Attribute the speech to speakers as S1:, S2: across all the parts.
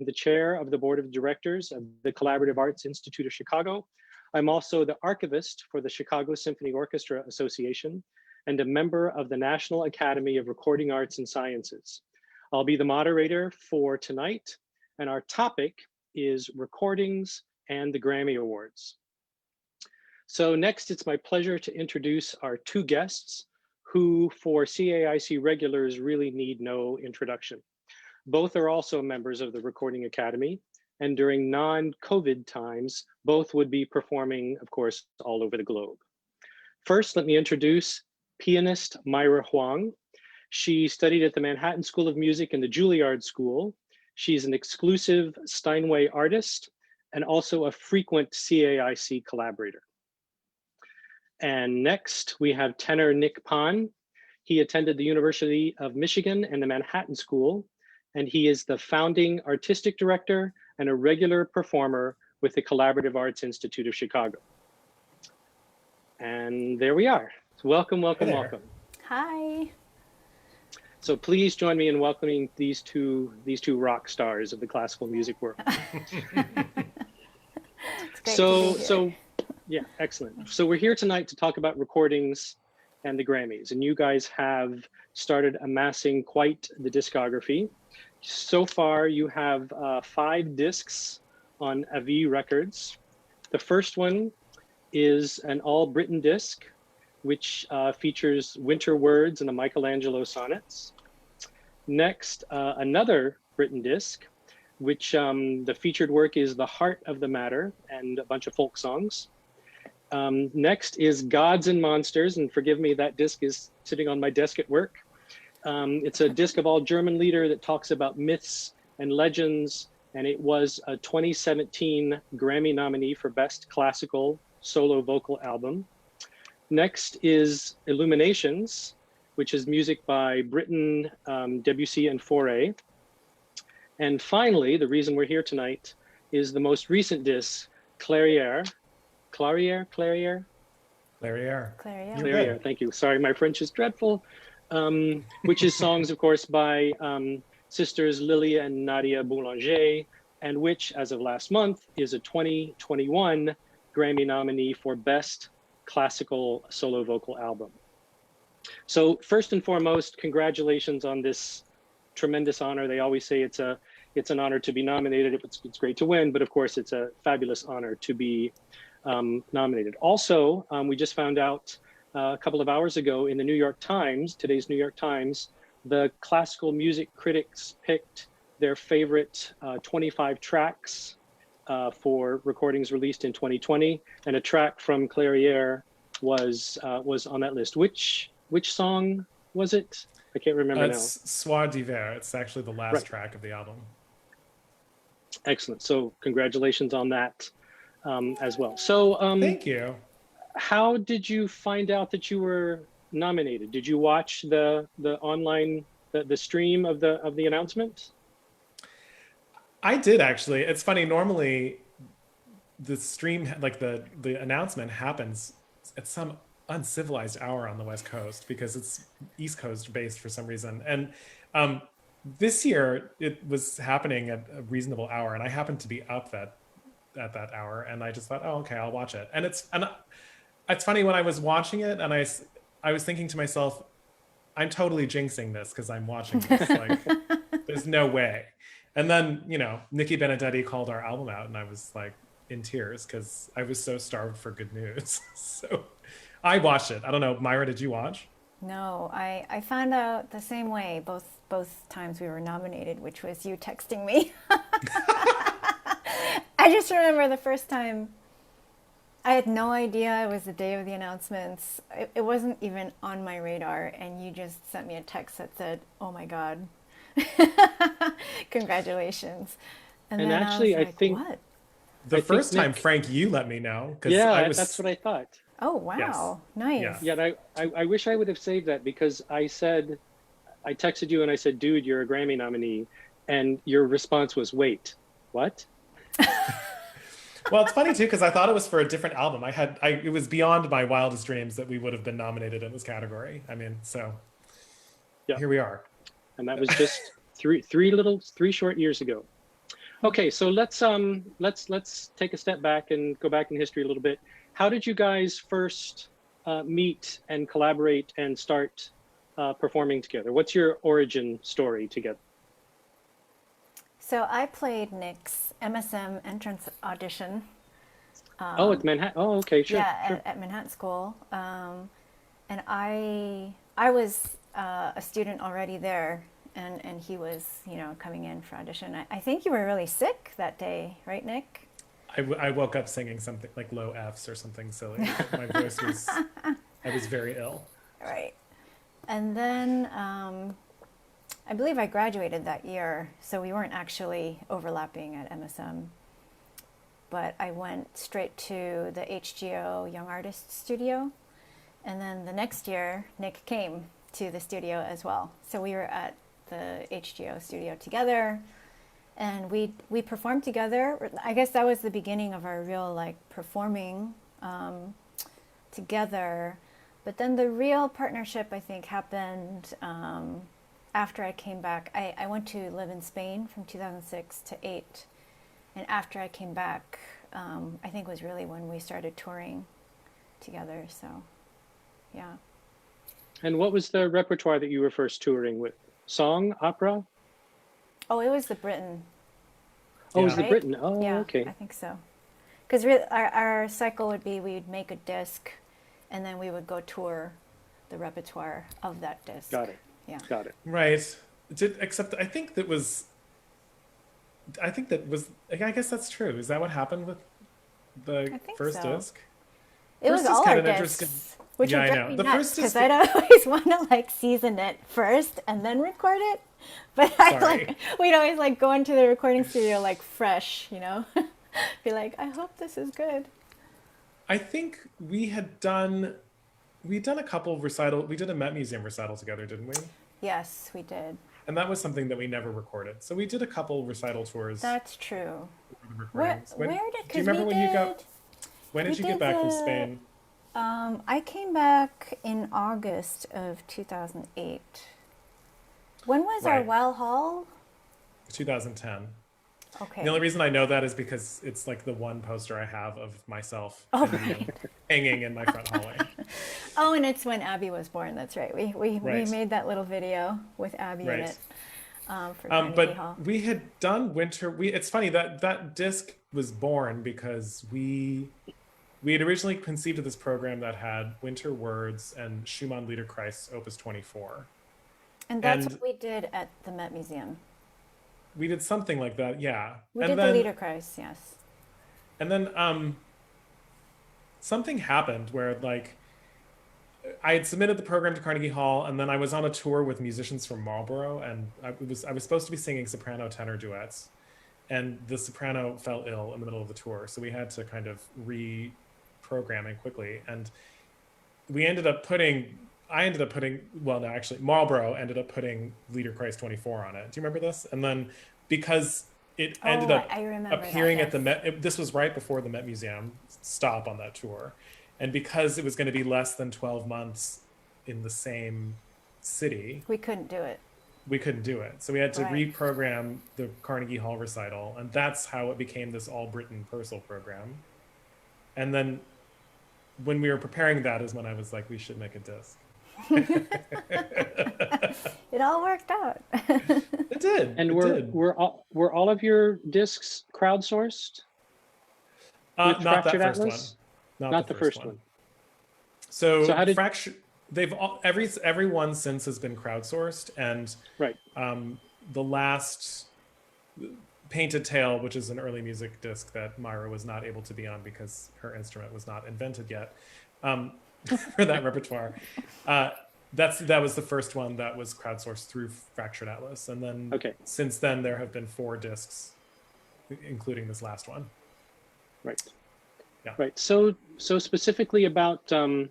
S1: the chair of the board of directors of the Collaborative Arts Institute of Chicago. I'm also the archivist for the Chicago Symphony Orchestra Association and a member of the National Academy of Recording Arts and Sciences. I'll be the moderator for tonight, and our topic is recordings and the Grammy Awards. So next, it's my pleasure to introduce our two guests who, for CAIC regulars, really need no introduction. Both are also members of the Recording Academy, and during non-COVID times, both would be performing, of course, all over the globe. First, let me introduce pianist Myra Huang. She studied at the Manhattan School of Music and the Juilliard School. She's an exclusive Steinway artist and also a frequent CAIC collaborator. And next, we have tenor Nick Phan. He attended the University of Michigan and the Manhattan School, and he is the founding artistic director and a regular performer with the Collaborative Arts Institute of Chicago. And there we are. Welcome, welcome, welcome.
S2: Hi.
S1: So please join me in welcoming these two rock stars of the classical music world. So yeah, excellent. So we're here tonight to talk about recordings and the Grammys, and you guys have started amassing quite the discography. So far, you have 5 discs on AVI Records. The first one is an all Britain disc, which features Winter Words and the Michelangelo sonnets. Next, another Britain disc, which the featured work is The Heart of the Matter and a bunch of folk songs. Next is Gods and Monsters, and forgive me, that disc is sitting on my desk at work. It's a disc of all German lieder that talks about myths and legends, and it was a 2017 Grammy nominee for Best Classical Solo Vocal Album. Next is Illuminations, which is music by Britten, Debussy, and Fauré. And finally, the reason we're here tonight is the most recent disc, Clairères. Clairères, thank you. Sorry, my French is dreadful. Which is songs, of course, by sisters Lilia and Nadia Boulanger, and which, as of last month, is a 2021 Grammy nominee for Best Classical Solo Vocal Album. So first and foremost, congratulations on this tremendous honor. They always say it's an honor to be nominated. It's great to win, but of course, it's a fabulous honor to be nominated. Also, we just found out a couple of hours ago in the New York Times, today's New York Times, the classical music critics picked their favorite 25 tracks for recordings released in 2020, and a track from Clairères was on that list. Which song was it? I can't remember now.
S3: It's Soir d'hiver. It's actually the last track of the album.
S1: Excellent. So congratulations on that. As well. So
S3: thank you.
S1: How did you find out that you were nominated? Did you watch the online the stream of the announcement?
S3: I did, actually. It's funny, normally the stream, like the announcement happens at some uncivilized hour on the West Coast because it's East Coast based for some reason. And this year it was happening at a reasonable hour, and I happened to be up at that hour, and I just thought, oh, okay, I'll watch it. And it's funny, when I was watching it, and I was thinking to myself, I'm totally jinxing this because I'm watching this. Like, there's no way. And then, Nikki Benedetti called our album out, and I was like in tears because I was so starved for good news. So I watched it. I don't know, Myra, did you watch?
S2: No, I found out the same way both times we were nominated, which was you texting me. I just remember the first time, I had no idea it was the day of the announcements. It wasn't even on my radar, and you just sent me a text that said, oh my God, congratulations. And then
S1: actually,
S2: I think what?
S3: The first time, Frank, you let me know.
S1: Yeah, that's what I thought.
S2: Oh, wow. Yes. Nice.
S1: Yeah, I wish I would have saved that, because I texted you and I said, dude, you're a Grammy nominee. And your response was, wait, what?
S3: Well, it's funny too, because I thought it was for a different album. It was beyond my wildest dreams that we would have been nominated in this category. I mean, so yeah, here we are.
S1: And that was just three short years ago. Okay, so let's take a step back and go back in history a little bit. How did you guys first meet and collaborate and start performing together? What's your origin story together?
S2: So I played Nick's MSM entrance audition.
S1: Oh, at Manhattan. Oh, okay, sure,
S2: Yeah,
S1: sure.
S2: at Manhattan School. And I was a student already there, and he was, you know, coming in for audition. I think you were really sick that day, right, Nick?
S3: I woke up singing something like low Fs or something silly. My voice was, I was very ill.
S2: Right. And then I believe I graduated that year, so we weren't actually overlapping at MSM. But I went straight to the HGO Young Artists Studio. And then the next year, Nick came to the studio as well. So we were at the HGO studio together, and we performed together. I guess that was the beginning of our real like performing together. But then the real partnership, I think, happened after I came back. I went to live in Spain from 2006 to 8. And after I came back, I think was really when we started touring together. So, yeah.
S1: And what was the repertoire that you were first touring with? Song, opera?
S2: Oh, it was the Britain.
S1: Oh, it was the
S2: Right?
S1: Britain. Oh,
S2: Yeah,
S1: okay.
S2: I think so. Because our cycle would be we'd make a disc, and then we would go tour the repertoire of that disc.
S1: Got it.
S2: Yeah.
S1: Got it.
S3: Right. Except I think that was, I guess that's true. Is that what happened with the
S2: I think
S3: first
S2: so.
S3: disc?
S2: It was
S3: First is
S2: all
S3: kind
S2: our
S3: of interesting.
S2: discs, which
S3: Yeah,
S2: would
S3: I
S2: drive
S3: know.
S2: me
S3: The
S2: nuts
S3: first
S2: because
S3: disc-
S2: I'd always want to like season it first and then record it. But I
S3: Sorry.
S2: like we'd always like go into the recording studio like fresh, you know, be like, I hope this is good.
S3: I think we'd done a couple of recital. We did a Met Museum recital together, didn't we?
S2: Yes, we did.
S3: And that was something that we never recorded. So we did a couple recital tours.
S2: That's true.
S3: for the
S2: Where
S3: recordings.
S2: where did?
S3: Do you
S2: Because
S3: remember
S2: we
S3: when you
S2: did.
S3: got? When
S2: we
S3: did you get
S2: did
S3: back from
S2: the-
S3: Spain?
S2: I came back in August of 2008. When was our
S3: Right.
S2: Well Hall?
S3: 2010.
S2: Okay.
S3: The only reason I know that is because it's like the one poster I have of myself
S2: Oh,
S3: in the room, hanging in my front hallway.
S2: Oh, and it's when Abby was born. That's right. We
S3: Right.
S2: made that little video with Abby in
S3: Right.
S2: it for Carnegie
S3: But
S2: Hall.
S3: we had done winter. It's funny that disc was born because we had originally conceived of this program that had winter words and Schumann Liederkreis Opus 24.
S2: And that's
S3: and-
S2: what we did at the Met Museum.
S3: We did something like that, yeah.
S2: We
S3: and
S2: did
S3: then,
S2: the Liederkreis, yes.
S3: And then something happened where like I had submitted the program to Carnegie Hall, and then I was on a tour with musicians from Marlborough, and I was supposed to be singing soprano tenor duets, and the soprano fell ill in the middle of the tour, so we had to kind of reprogram it quickly, and Marlborough ended up putting Liederkreis 24 on it. Do you remember this? And then because it ended up
S2: I remember that,
S3: appearing at the
S2: yes.
S3: Met, this was right before the Met Museum stop on that tour. And because it was going to be less than 12 months in the same city,
S2: We couldn't do it.
S3: we couldn't do it. So we had to
S2: Right.
S3: reprogram the Carnegie Hall recital. And that's how it became this All Britain Purcell program. And then when we were preparing that is when I was like, we should make a disc.
S2: It all worked out.
S3: It did.
S1: And
S3: it did.
S1: were all of your discs crowdsourced? with
S3: Not that
S1: Fractured
S3: first
S1: Atlas?
S3: one.
S1: Not the first one.
S3: So,
S1: So how did-
S3: they've all, everyone since has been crowdsourced, and
S1: Right.
S3: the last Painted Tale, which is an early music disc that Myra was not able to be on because her instrument was not invented yet for that repertoire. That was the first one that was crowdsourced through Fractured Atlas, and then
S1: Okay.
S3: since then there have been 4 discs, including this last one.
S1: Right.
S3: Yeah.
S1: Right. So specifically about the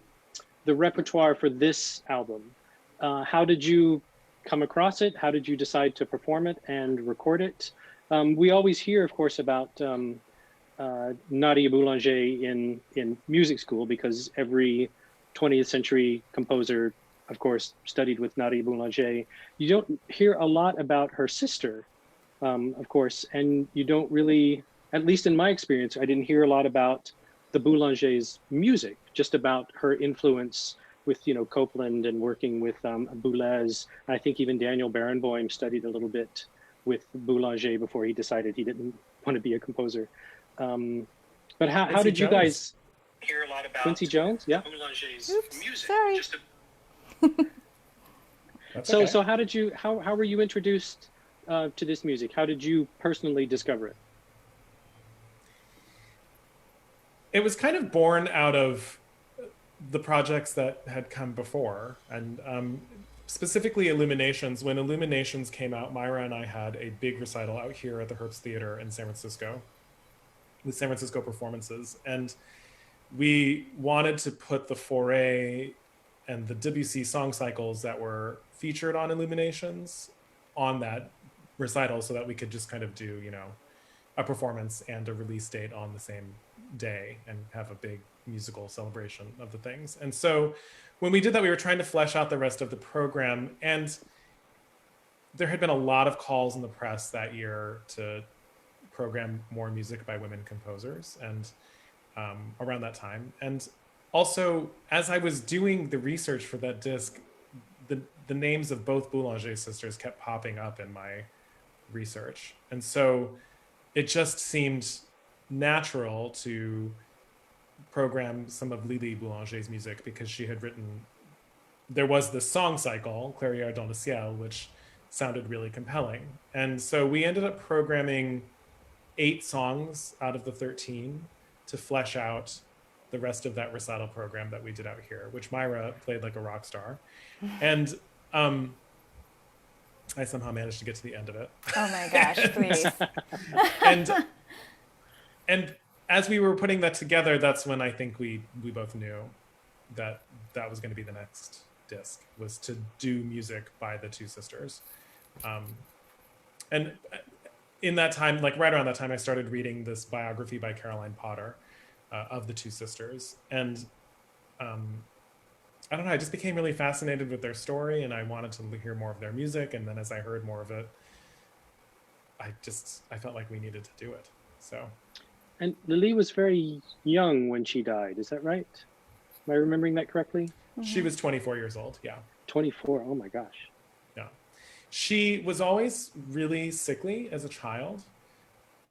S1: repertoire for this album, how did you come across it? How did you decide to perform it and record it? We always hear, of course, about Nadia Boulanger in music school because every 20th century composer, of course, studied with Nadia Boulanger. You don't hear a lot about her sister, of course, and you don't really, at least in my experience, I didn't hear a lot about the Boulanger's music, just about her influence with, Copeland and working with Boulez. I think even Daniel Barenboim studied a little bit with Boulanger before he decided he didn't want to be a composer. But how did you guys hear a lot about Quincy Jones? Yeah. Boulanger's music?
S2: Sorry.
S1: Just so how were you introduced to this music? How did you personally discover it?
S3: It was kind of born out of the projects that had come before, and specifically Illuminations. When Illuminations came out, Myra and I had a big recital out here at the Herbst Theater in San Francisco with San Francisco performances, and we wanted to put the Fauré and the Debussy song cycles that were featured on Illuminations on that recital so that we could just kind of do, a performance and a release date on the same day and have a big musical celebration of the things. And so when we did that, we were trying to flesh out the rest of the program, and there had been a lot of calls in the press that year to program more music by women composers, and around that time. And also, as I was doing the research for that disc, the names of both Boulanger sisters kept popping up in my research. And so it just seemed natural to program some of Lili Boulanger's music, because she had written, there was this song cycle, Clairères dans le ciel, which sounded really compelling. And so we ended up programming 8 songs out of the 13 to flesh out the rest of that recital program that we did out here, which Myra played like a rock star. And I somehow managed to get to the end of it.
S2: Oh my gosh, please.
S3: and as we were putting that together, that's when I think we both knew that that was going to be the next disc, was to do music by the two sisters. And in that time, like right around that time, I started reading this biography by Caroline Potter of the two sisters. And I don't know, I just became really fascinated with their story, and I wanted to hear more of their music. And then as I heard more of it, I felt like we needed to do it. So.
S1: And Lili was very young when she died. Is that right? Am I remembering that correctly?
S2: Mm-hmm.
S3: She was 24 years old. Yeah.
S1: 24. Oh my gosh.
S3: Yeah. She was always really sickly as a child.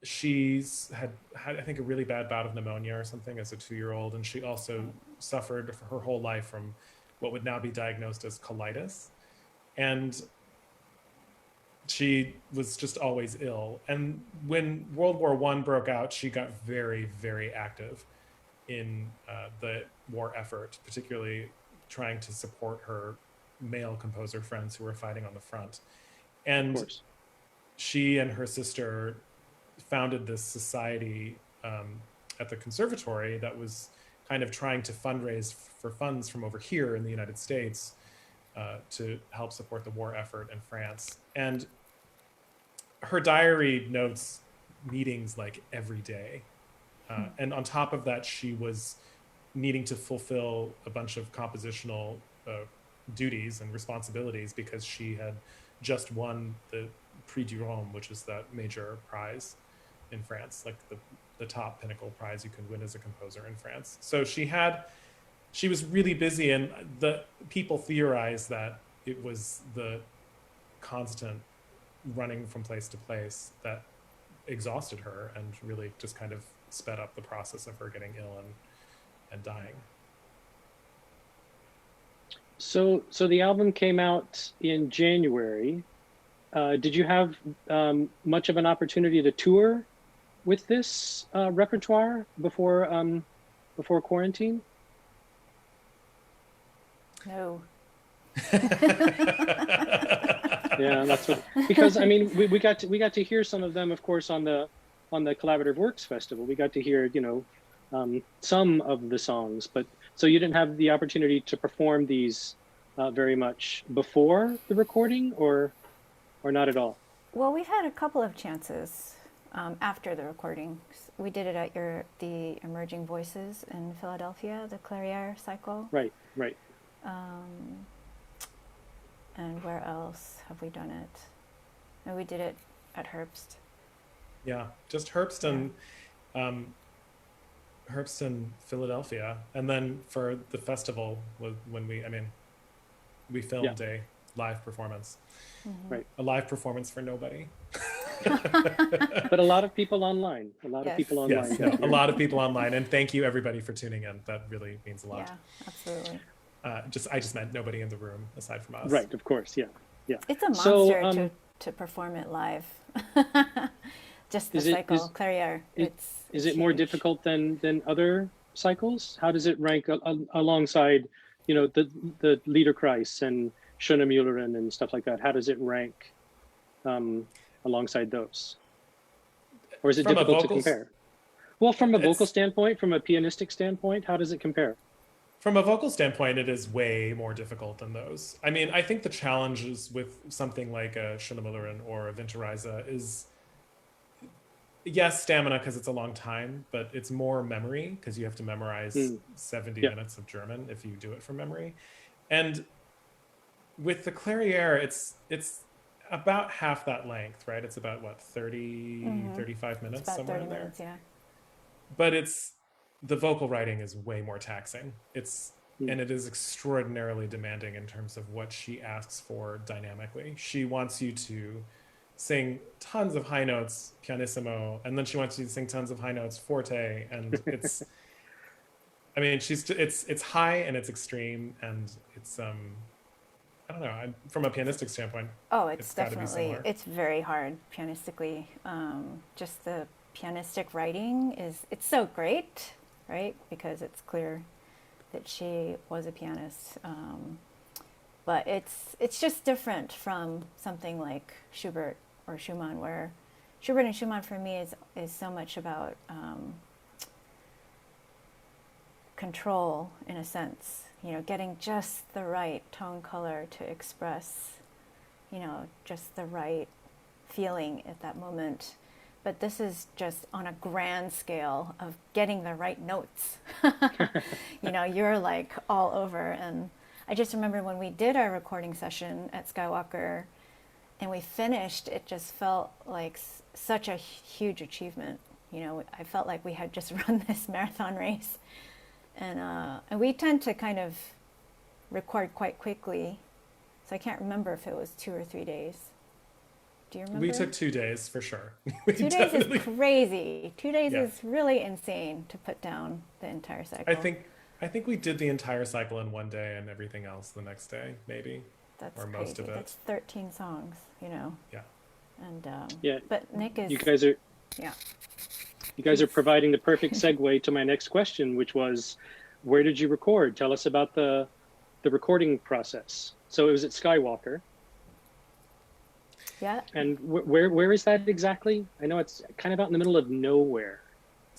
S3: She's had, I think, a really bad bout of pneumonia or something as a 2-year-old. And she also suffered for her whole life from what would now be diagnosed as colitis. And she was just always ill. And when World War I broke out, she got very, very active in the war effort, particularly trying to support her male composer friends who were fighting on the front. And she and her sister founded this society at the conservatory that was kind of trying to fundraise for funds from over here in the United States to help support the war effort in France. And her diary notes meetings like every day. And on top of that, she was needing to fulfill a bunch of compositional duties and responsibilities because she had just won the Prix du Rhum, which is that major prize in France, like the top pinnacle prize you can win as a composer in France. So she was really busy, and the people theorized that it was the constant running from place to place that exhausted her and really just kind of sped up the process of her getting ill and dying.
S1: So the album came out in January. Did you have much of an opportunity to tour with this repertoire before quarantine?
S2: No.
S1: Yeah, that's what, because I mean we got to hear some of them, of course, on the Collaborative Works Festival. We got to hear some of the songs, but so you didn't have the opportunity to perform these very much before the recording, or not at all?
S2: Well, we've had a couple of chances after the recording. We did it at the Emerging Voices in Philadelphia, the Clairères cycle.
S1: Right.
S2: And where else have we done it? And we did it at Herbst.
S3: Yeah, just Herbst and Herbst and Philadelphia, and then for the festival was when we filmed a live performance,
S1: Right.
S3: a live performance for nobody.
S1: But a lot of people online. A lot of people online.
S3: Yes, no, a lot of people online, and thank you everybody for tuning in. That really means a lot.
S2: Yeah, absolutely.
S3: I just meant nobody in the room aside from us.
S1: Right, of course, yeah.
S2: It's a monster to perform it live. Just the cycle, Clairères.
S1: Is it more difficult than other cycles? How does it rank alongside, the Liederkreis and Schönemüllerin and stuff like that? How does it rank alongside those? Or is it difficult to compare? Well, from a vocal standpoint, from a pianistic standpoint, how does it compare?
S3: From a vocal standpoint, it is way more difficult than those. I mean, I think the challenges with something like a Schönemüllerin or a Winterreise is, yes, stamina because it's a long time, but it's more memory because you have to memorize 70 minutes of German if you do it from memory. And with the Clairière, it's about half that length, right? It's about what, 35 minutes,
S2: it's about
S3: somewhere
S2: 30
S3: in there.
S2: minutes, yeah.
S3: But the vocal writing is way more taxing. And it is extraordinarily demanding in terms of what she asks for dynamically. She wants you to sing tons of high notes pianissimo, and then she wants you to sing tons of high notes forte, and it's I mean, it's high and it's extreme, and it's I don't know, from a pianistic standpoint,
S2: it's definitely, it's very hard pianistically. Just the pianistic writing it's so great, right? Because it's clear that she was a pianist. But it's just different from something like Schubert or Schumann, where Schubert and Schumann for me is so much about control, in a sense, getting just the right tone color to express, just the right feeling at that moment. But this is just on a grand scale of getting the right notes. You're like all over. And I just remember when we did our recording session at Skywalker and we finished, it just felt like such a huge achievement. I felt like we had just run this marathon race. And we tend to kind of record quite quickly. So I can't remember if it was 2 or 3 days. Do you remember?
S3: We took 2 days for sure.
S2: 2 days is crazy. 2 days is really insane to put down the entire cycle.
S3: I think we did the entire cycle in 1 day and everything else the next day, maybe.
S2: That's
S3: or
S2: crazy.
S3: Most of it.
S2: That's 13 songs,
S3: Yeah.
S2: And
S1: yeah.
S2: But Nick is.
S1: You guys are providing the perfect segue to my next question, which was, where did you record? Tell us about the recording process. So it was at Skywalker.
S2: Yeah.
S1: And where is that exactly? I know it's kind of out in the middle of nowhere.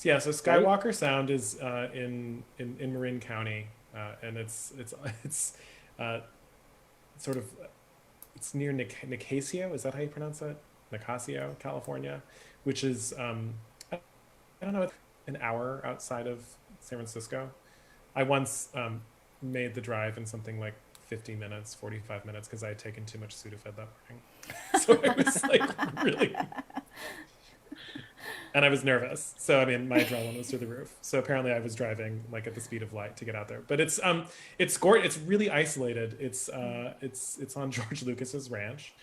S3: Yeah, so Skywalker Sound is in Marin County, and it's sort of, it's near Nicasio. Is that how you pronounce it? Nicasio, California, which is I don't know, an hour outside of San Francisco. I once made the drive in something like 50 minutes, 45 minutes, because I had taken too much Sudafed that morning. So I was like really, and I was nervous. So I mean, my adrenaline was through the roof. So apparently, I was driving like at the speed of light to get out there. But it's it's really isolated. It's on George Lucas's ranch,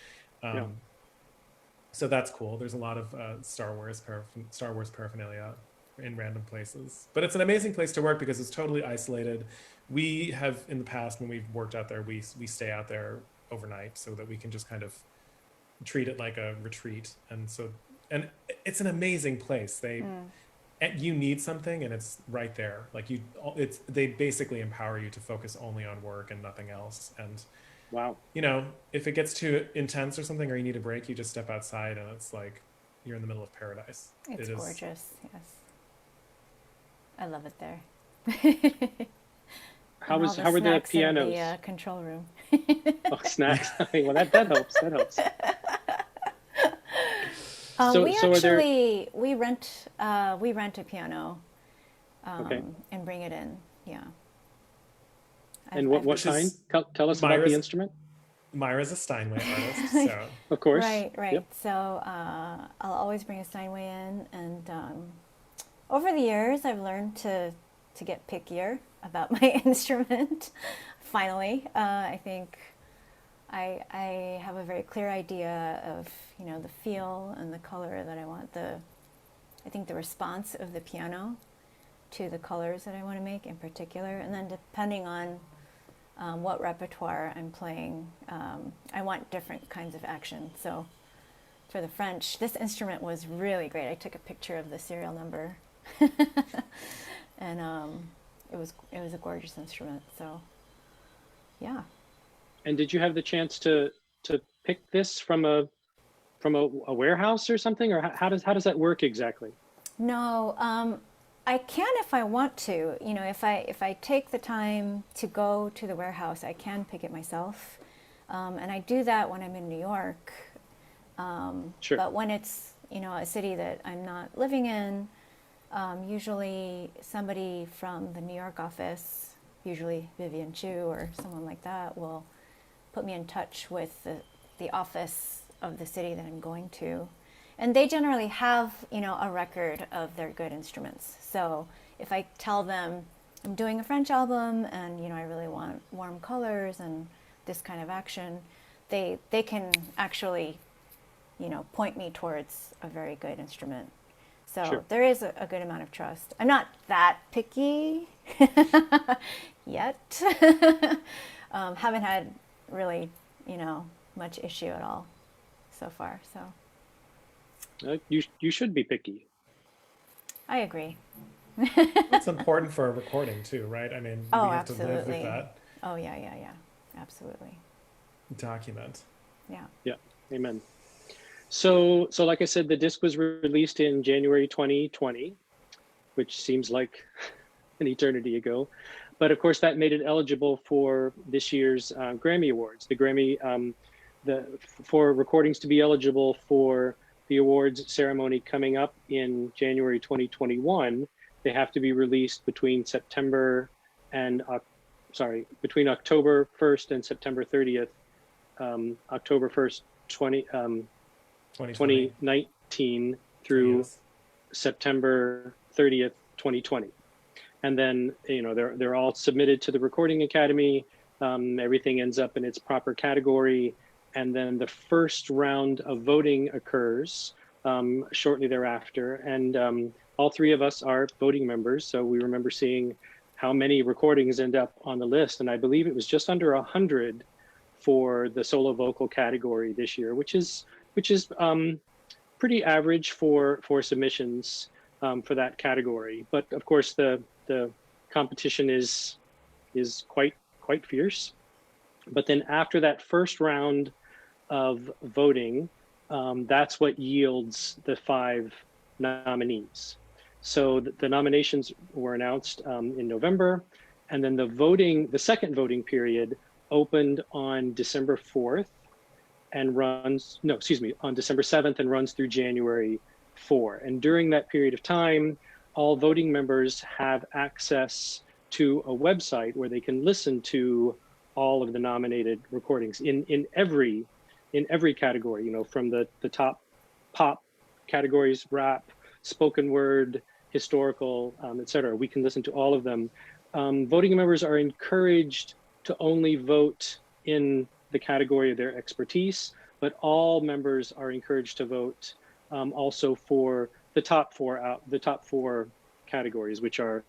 S3: so that's cool. There's a lot of Star Wars paraphernalia in random places. But it's an amazing place to work because it's totally isolated. We have in the past when we've worked out there, we stay out there overnight so that we can just kind of treat it like a retreat. And it's an amazing place. You need something and it's right there. Like they basically empower you to focus only on work and nothing else. And
S1: wow,
S3: if it gets too intense or something, or you need a break, you just step outside and it's like you're in the middle of paradise.
S2: It's gorgeous. Yes, I love it there.
S1: How were the pianos?
S2: In the control room.
S1: Oh, snacks. Well, that helps. That helps.
S2: We rent a piano, and bring it in. Yeah.
S1: And what kind? Tell us about the instrument.
S3: Myra's a Steinway artist, so
S1: Of course.
S2: Right, right.
S1: Yep.
S2: So I'll always bring a Steinway in, and over the years, I've learned to get pickier about my instrument. Finally, I think I have a very clear idea of, you know, the feel and the color that I want. I think the response of the piano to the colors that I want to make in particular, and then depending on what repertoire I'm playing, I want different kinds of action. So for the French, this instrument was really great. I took a picture of the serial number, and it was a gorgeous instrument. So yeah.
S1: And did you have the chance to pick this from a warehouse or something, or how does that work exactly?
S2: No, I can if I want to. You know, if I take the time to go to the warehouse, I can pick it myself, and I do that when I'm in New York.
S1: Sure.
S2: But when it's, you know, a city that I'm not living in, usually somebody from the New York office, usually Vivian Chu or someone like that, will put me in touch with the office of the city that I'm going to. And they generally have, you know, a record of their good instruments. So if I tell them I'm doing a French album and, you know, I really want warm colors and this kind of action, they can actually, you know, point me towards a very good instrument. So
S1: Sure.
S2: there is a good amount of trust. I'm not that picky yet. Haven't had really, you know, much issue at all so far. So
S1: You should be picky.
S2: I agree.
S3: it's important for a recording too, right? I mean,
S2: Oh,
S3: we have to live with
S2: absolutely.
S3: that
S2: Oh yeah, yeah, yeah. Absolutely.
S3: document.
S2: Yeah.
S1: Yeah. Amen. So like I said, the disc was released in January 2020, which seems like an eternity ago. But of course, that made it eligible for this year's Grammy Awards. The Grammy, for recordings to be eligible for the awards ceremony coming up in January 2021, they have to be released between October 1st and September 30th, October 1st, 2019 through
S3: Yes.
S1: September 30th, 2020. And then, you know, they're all submitted to the Recording Academy. Everything ends up in its proper category. And then the first round of voting occurs shortly thereafter. And all three of us are voting members. So we remember seeing how many recordings end up on the list. And I believe it was just under 100 for the solo vocal category this year, which is pretty average for submissions for that category. But of course, the competition is quite fierce. But then after that first round of voting, that's what yields the 5 nominees. So the nominations were announced in November, and then the second voting period opened on December 4th and on December 7th and runs through January 4. And during that period of time, all voting members have access to a website where they can listen to all of the nominated recordings in every category, you know, from the top pop categories, rap, spoken word, historical, etc. We can listen to all of them. Voting members are encouraged to only vote in the category of their expertise, but all members are encouraged to vote also for the top four categories, which are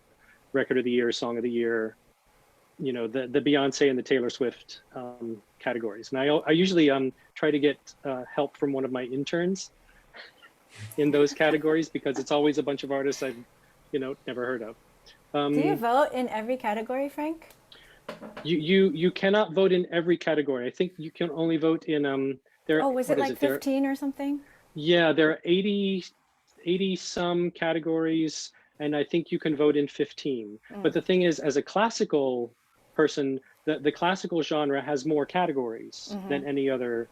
S1: Record of the Year, Song of the Year, you know, the Beyonce and the Taylor Swift categories. And I usually try to get help from one of my interns in those categories, because it's always a bunch of artists I've, you know, never heard of.
S2: Do you vote in every category, Frank?
S1: You cannot vote in every category. I think you can only vote in there.
S2: Oh, was it like 15 or something?
S1: Yeah, there are 80 some categories, and I think you can vote in 15. But the thing is, as a classical person, the classical genre has more categories than any other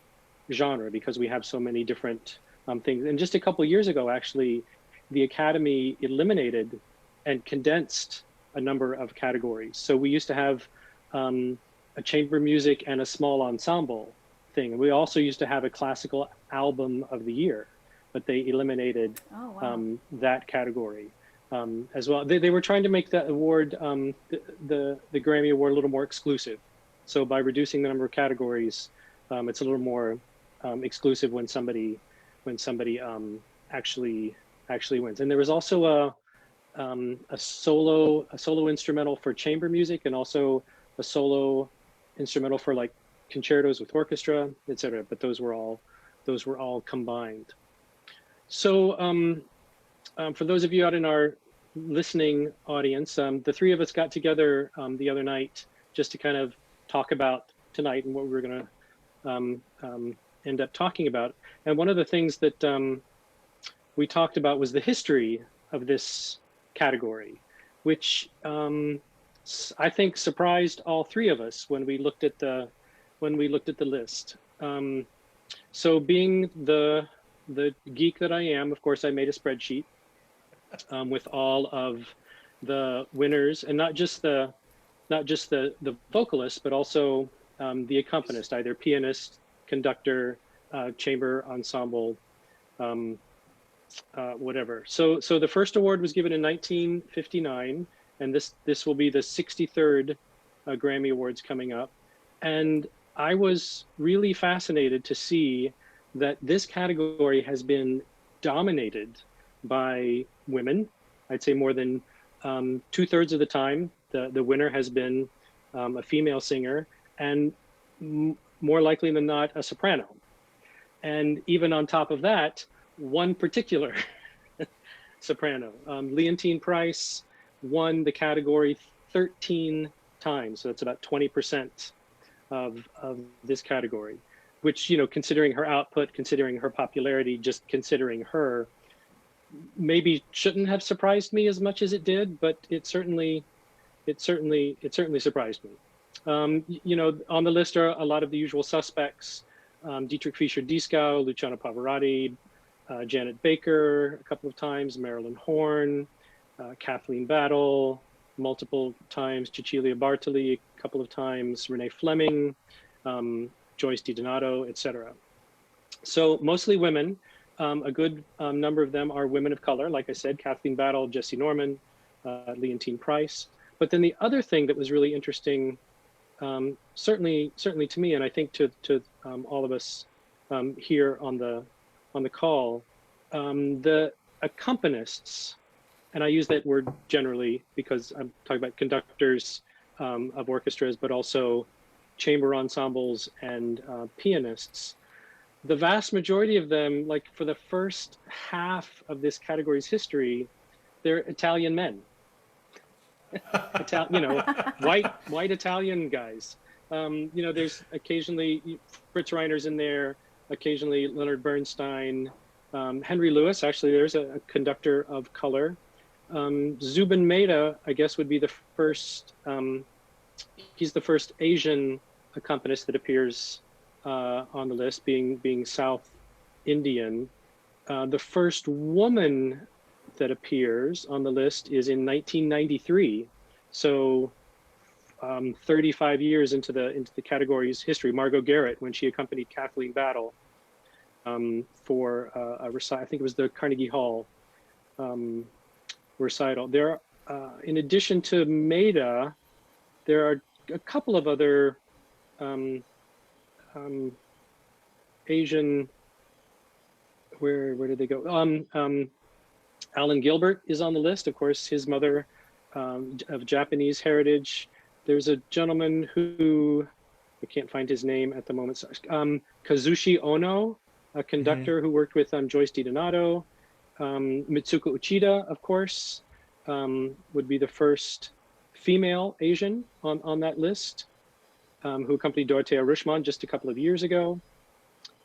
S1: genre, because we have so many different things. And just a couple of years ago, actually, the Academy eliminated and condensed a number of categories. So we used to have a chamber music and a small ensemble thing. We also used to have a classical album of the year, but they eliminated
S2: Oh, wow.
S1: that category as well. They were trying to make that award, the Grammy Award, a little more exclusive. So by reducing the number of categories, it's a little more exclusive when somebody actually wins. And there was also a solo instrumental for chamber music, and also a solo instrumental for like concertos with orchestra, etc. But those were all combined. So for those of you out in our listening audience, the three of us got together the other night just to kind of talk about tonight and what we were going to end up talking about. And one of the things that we talked about was the history of this category, which I think surprised all three of us when we looked at the list. So being the geek that I am, of course, I made a spreadsheet with all of the winners, and not just the vocalist, but also the accompanist, either pianist, conductor, chamber ensemble, whatever. So the first award was given in 1959, and this will be the 63rd Grammy Awards coming up. And I was really fascinated to see that this category has been dominated by women. I'd say more than 2/3 of the time, the winner has been a female singer, and more likely than not, a soprano. And even on top of that, one particular soprano, Leontine Price, won the category 13 times. So that's about 20% of this category, which, you know, considering her output, considering her popularity, just considering her, maybe shouldn't have surprised me as much as it did, but it certainly surprised me. You know, on the list are a lot of the usual suspects: Dietrich Fischer-Dieskau, Luciano Pavarotti, Janet Baker a couple of times, Marilyn Horne, Kathleen Battle multiple times, Cecilia Bartoli a couple of times, Renee Fleming, Joyce DiDonato, etc. So mostly women. A good number of them are women of color, like I said, Kathleen Battle, Jessie Norman, Leontine Price. But then the other thing that was really interesting, certainly to me, and I think to all of us here on the call, the accompanists, and I use that word generally because I'm talking about conductors of orchestras, but also chamber ensembles and pianists. The vast majority of them, like for the first half of this category's history, they're Italian men. You know, white Italian guys. You know, there's occasionally Fritz Reiner's in there, occasionally Leonard Bernstein, Henry Lewis. Actually, there's a conductor of color. Zubin Mehta, I guess, would be the first. He's the first Asian accompanist that appears on the list, being South Indian. The first woman that appears on the list is in 1993. So 35 years into the category's history, Margot Garrett, when she accompanied Kathleen Battle for a recital. I think it was the Carnegie Hall recital. There, in addition to Maida, there are a couple of other Asian. Where did they go? Alan Gilbert is on the list. Of course, his mother of Japanese heritage. There's a gentleman who, I can't find his name at the moment. Kazushi Ono, a conductor who worked with Joyce DiDonato. Mitsuko Uchida, of course, would be the first female Asian on that list, who accompanied Dorothea Rushman just a couple of years ago.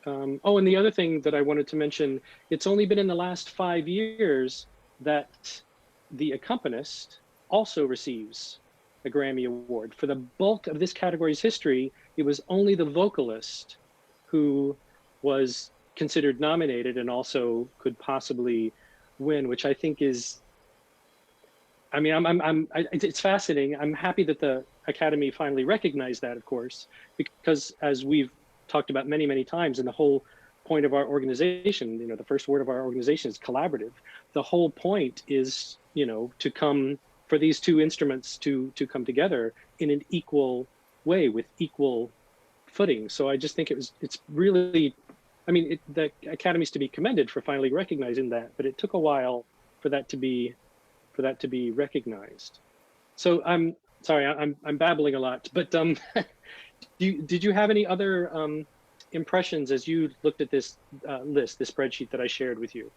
S1: Oh, and the other thing that I wanted to mention, it's only been in the last 5 years that the accompanist also receives a Grammy Award. For the bulk of this category's history, it was only the vocalist who was considered nominated and also could possibly win, which I think is, I mean, it's fascinating. I'm happy that the Academy finally recognized that, of course, because as we've talked about many, many times, and the whole point of our organization, you know, the first word of our organization is collaborative. The whole point is, you know, to come for these two instruments to come together in an equal way with equal footing. So I just think it's really, I mean, the Academy's to be commended for finally recognizing that, but it took a while for that to be recognized. So I'm sorry, I'm babbling a lot, but did you have any other impressions as you looked at this list, the spreadsheet that I shared with you?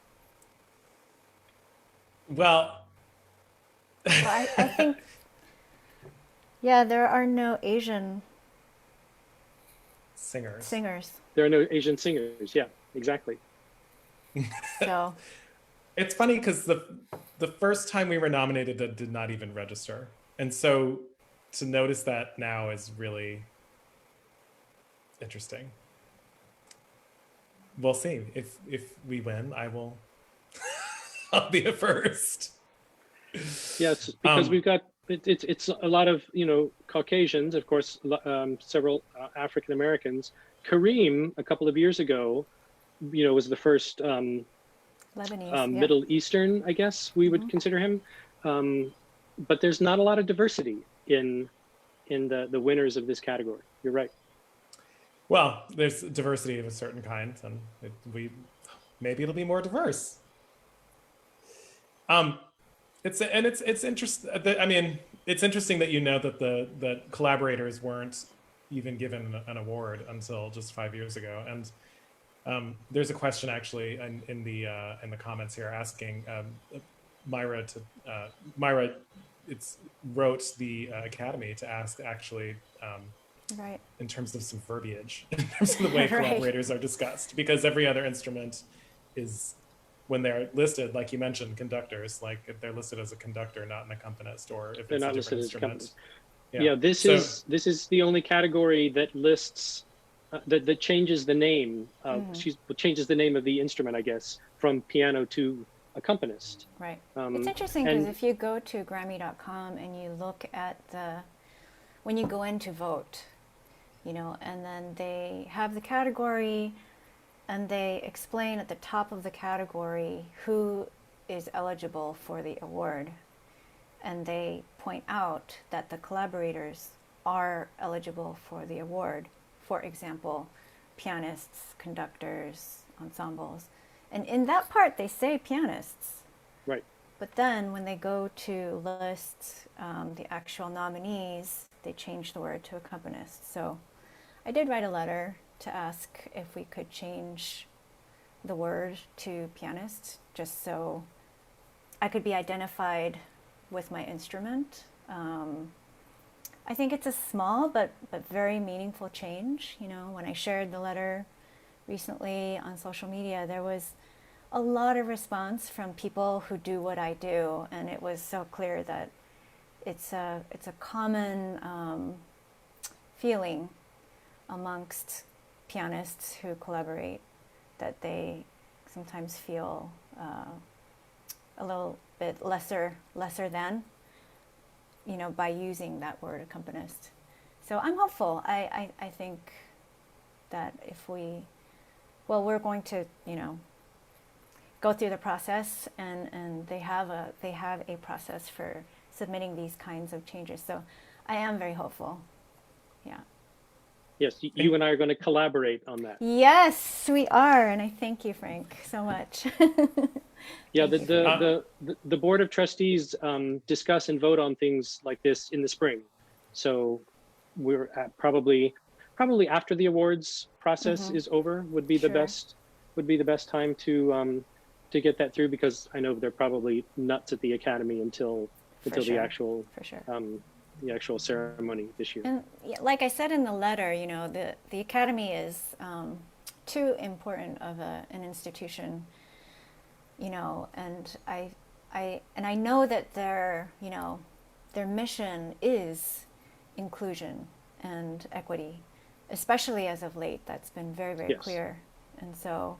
S3: Well,
S2: I think, yeah, there are no Asian singers.
S1: There are no Asian singers. Yeah, exactly.
S2: So
S3: it's funny because the first time we were nominated, that did not even register, and so to notice that now is really interesting. We'll see if we win. I'll be a first.
S1: Yes, because we've got it's a lot of, you know, Caucasians, of course, several African Americans. Kareem, a couple of years ago, you know, was the first
S2: Lebanese,
S1: Middle Eastern, I guess we would consider him. But there's not a lot of diversity in the winners of this category. You're right.
S3: Well, there's diversity of a certain kind, and maybe it'll be more diverse. It's interesting. I mean, it's interesting that you know that collaborators weren't even given an award until just 5 years ago. And there's a question actually in the comments here asking Myra wrote the Academy to ask actually.
S2: right.
S3: In terms of some verbiage, in terms of the way collaborators are discussed, because every other instrument is, when they're listed, like you mentioned, conductors, like if they're listed as a conductor, not an accompanist, or if
S1: They're
S3: it's a
S1: not listed
S3: different
S1: as
S3: instrument.
S1: Yeah, this is the only category that lists that changes the name. Changes the name of the instrument, I guess, from piano to accompanist.
S2: Right. It's interesting because if you go to Grammy.com and you look at when you go in to vote, you know, and then they have the category and they explain at the top of the category who is eligible for the award. And they point out that the collaborators are eligible for the award. For example, pianists, conductors, ensembles. And in that part, they say pianists.
S1: Right.
S2: But then when they go to list the actual nominees, they change the word to accompanist. So I did write a letter to ask if we could change the word to pianist, just so I could be identified with my instrument. I think it's a small but very meaningful change. You know, when I shared the letter recently on social media, there was a lot of response from people who do what I do, and it was so clear that it's a common feeling amongst pianists who collaborate, that they sometimes feel a little bit lesser than, you know, by using that word accompanist. So I'm hopeful. I think that if we're going to, you know, go through the process, and they have a process for submitting these kinds of changes. So I am very hopeful. Yeah.
S1: Yes, you and I are going to collaborate on that.
S2: Yes, we are, and I thank you, Frank, so much.
S1: Yeah, the Board of Trustees discuss and vote on things like this in the spring. So we're at probably after the awards process is over would be the best time to get that through, because I know they're probably nuts at the Academy until the actual the actual ceremony this year.
S2: And like I said in the letter, you know, the Academy is too important of an institution, you know, and I know that their mission is inclusion and equity, especially as of late. That's been very, very clear. And so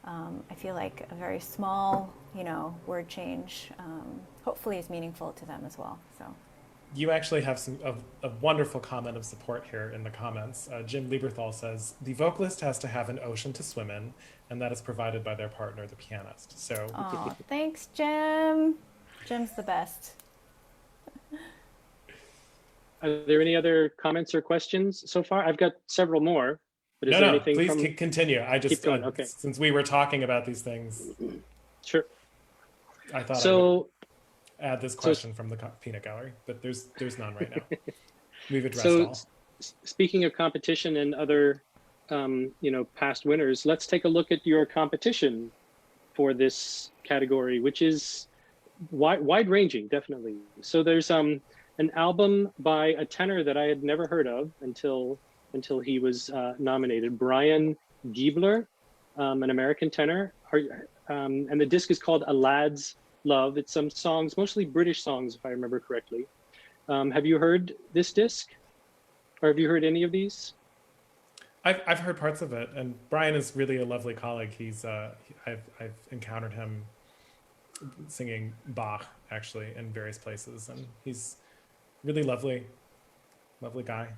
S2: I feel like a very small, you know, word change hopefully is meaningful to them as well. So.
S3: You actually have a wonderful comment of support here in the comments. Jim Lieberthal says, the vocalist has to have an ocean to swim in, and that is provided by their partner, the pianist. So,
S2: Aw, thanks, Jim. Jim's the best.
S1: Are there any other comments or questions so far? I've got several more, but is there
S3: no,
S1: anything
S3: please
S1: from...
S3: continue. I just,
S1: Keep going, okay.
S3: Since we were talking about these things,
S1: Sure.
S3: I thought I
S1: So,
S3: would add this question from the peanut gallery, but there's none right now. We've addressed
S1: so
S3: all.
S1: speaking of competition and other, past winners, let's take a look at your competition for this category, which is wide-ranging, definitely. So there's an album by a tenor that I had never heard of until he was nominated, Brian Giebler, an American tenor, and the disc is called A Lad's Love. It's some songs, mostly British songs, if I remember correctly. Have you heard this disc, or have you heard any of these?
S3: I've heard parts of it, and Brian is really a lovely colleague. He's I've encountered him singing Bach actually in various places, and he's really lovely guy.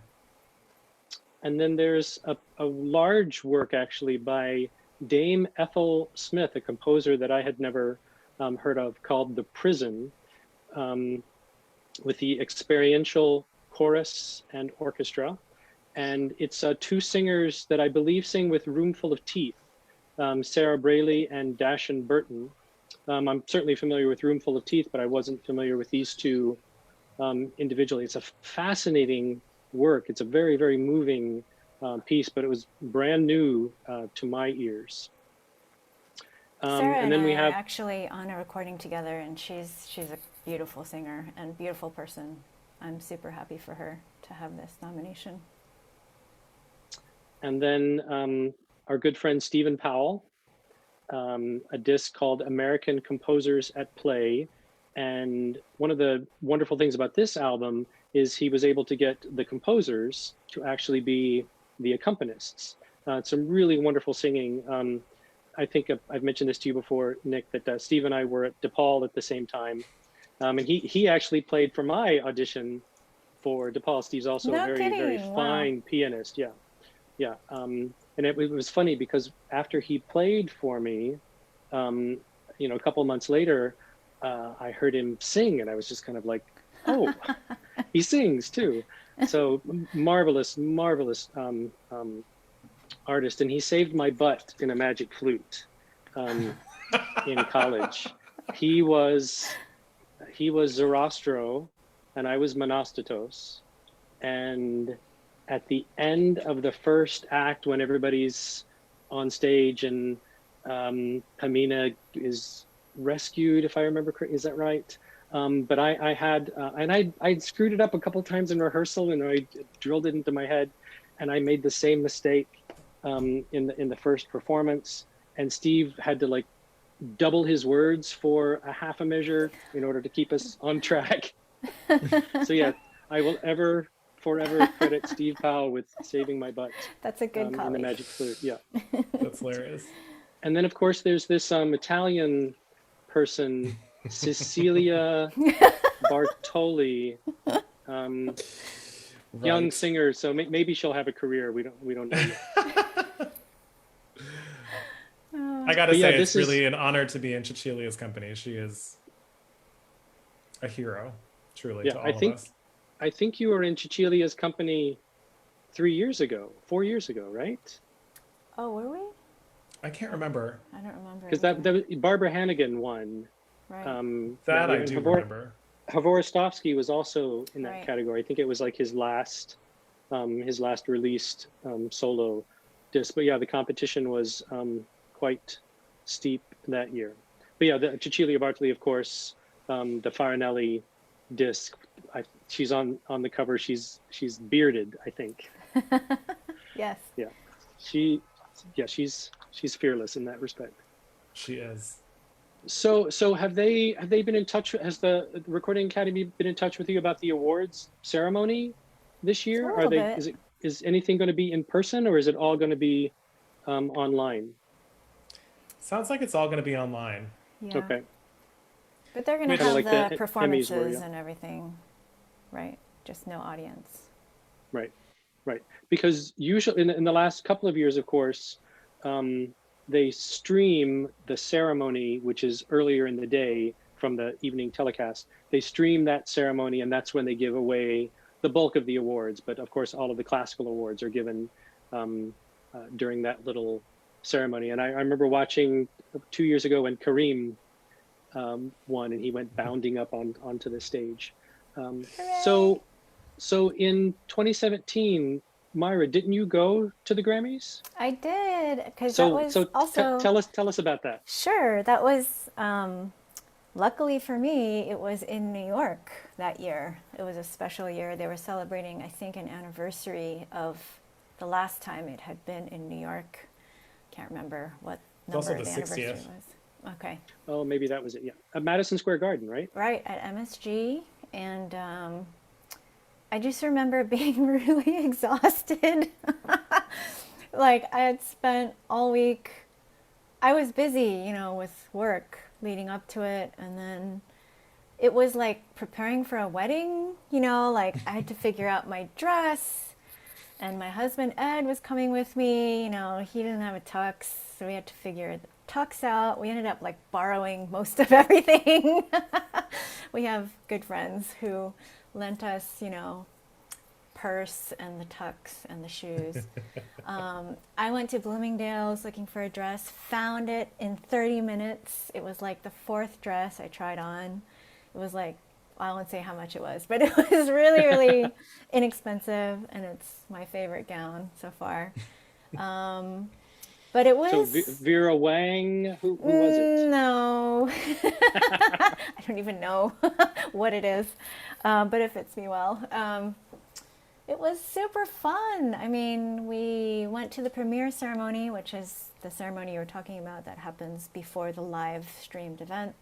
S1: And then there's a large work actually by Dame Ethel Smith, a composer that I had never heard of, called The Prison, with the experiential chorus and orchestra. And it's two singers that I believe sing with Roomful of Teeth, Sarah Braley and Dashan Burton. I'm certainly familiar with Roomful of Teeth, but I wasn't familiar with these two individually. It's a fascinating work. It's a very, very moving piece, but it was brand new to my ears.
S2: Sarah
S1: and then we have
S2: are actually on a recording together, and she's a beautiful singer and beautiful person. I'm super happy for her to have this nomination.
S1: And then our good friend Stephen Powell, a disc called American Composers at Play. And one of the wonderful things about this album is he was able to get the composers to actually be the accompanists. Some really wonderful singing. I think I've mentioned this to you before, Nick, that Steve and I were at DePaul at the same time. And he actually played for my audition for DePaul. Steve's also a very, very fine pianist. Yeah. Yeah. And it was funny because after he played for me, a couple months later, I heard him sing, and I was just kind of like, oh, he sings too. So marvelous artist. And he saved my butt in a magic flute in college. He was Zoroastro and I was Monostatos. And at the end of the first act, when everybody's on stage and Pamina is rescued, if I remember correctly, is that right? But I had, and I'd screwed it up a couple of times in rehearsal, and I drilled it into my head, and I made the same mistake in the first performance. And Steve had to like double his words for a half a measure in order to keep us on track. So yeah, I will forever credit Steve Powell with saving my butt.
S2: That's a good colleague.
S1: In the magic flute, yeah.
S3: That's hilarious. And
S1: then of course there's this Italian person, Cecilia Bartoli, young singer. So maybe she'll have a career. We don't know yet.
S3: I gotta say, it's really an honor to be in Cecilia's company. She is a hero, truly, to all of us.
S1: I think you were in Cecilia's company 4 years ago, right?
S2: Oh, were we?
S3: I can't remember.
S2: I don't remember.
S1: Because that Barbara Hannigan won.
S2: Right.
S3: That I do remember.
S1: Jaworowski was also in that category. I think it was like his last released solo disc. But yeah, the competition was quite steep that year. But yeah, the Cecilia Bartoli, of course, the Farinelli disc. She's on the cover. She's bearded, I think.
S2: Yes.
S1: Yeah. She's fearless in that respect.
S3: She is.
S1: So have they been in touch? Has the Recording Academy been in touch with you about the awards ceremony this year? Is anything going to be in person, or is it all going to be online?
S3: Sounds like it's all going to be online.
S2: Yeah.
S1: Okay.
S2: But they're going to have the performances and everything. right? Just no audience.
S1: Right, right. Because usually in the last couple of years, of course, they stream the ceremony, which is earlier in the day from the evening telecast. They stream that ceremony, and that's when they give away the bulk of the awards. But of course, all of the classical awards are given during that little ceremony. And I remember watching 2 years ago when Kareem won, and he went bounding up onto the stage. So in 2017, Myra, didn't you go to the Grammys?
S2: I did, because that was also...
S1: Tell us about that.
S2: Sure, that was, luckily for me, it was in New York that year. It was a special year. They were celebrating, I think, an anniversary of the last time it had been in New York. Can't remember what number the anniversary was. Okay.
S1: Oh, maybe that was it, yeah. At Madison Square Garden, right?
S2: Right, at MSG, and I just remember being really exhausted. Like, I had spent all week, I was busy, with work leading up to it, and then it was like preparing for a wedding, like I had to figure out my dress, and my husband Ed was coming with me, he didn't have a tux, so we had to figure the tux out. We ended up like borrowing most of everything. We have good friends who lent us, purse and the tux and the shoes. I went to Bloomingdale's looking for a dress, found it in 30 minutes. It was like the fourth dress I tried on. It was like, I won't say how much it was, but it was really, really inexpensive, and it's my favorite gown so far. But it was...
S1: So Vera Wang, who was it?
S2: No. I don't even know what it is, but it fits me well. It was super fun. I mean, we went to the premiere ceremony, which is the ceremony you were talking about that happens before the live streamed event.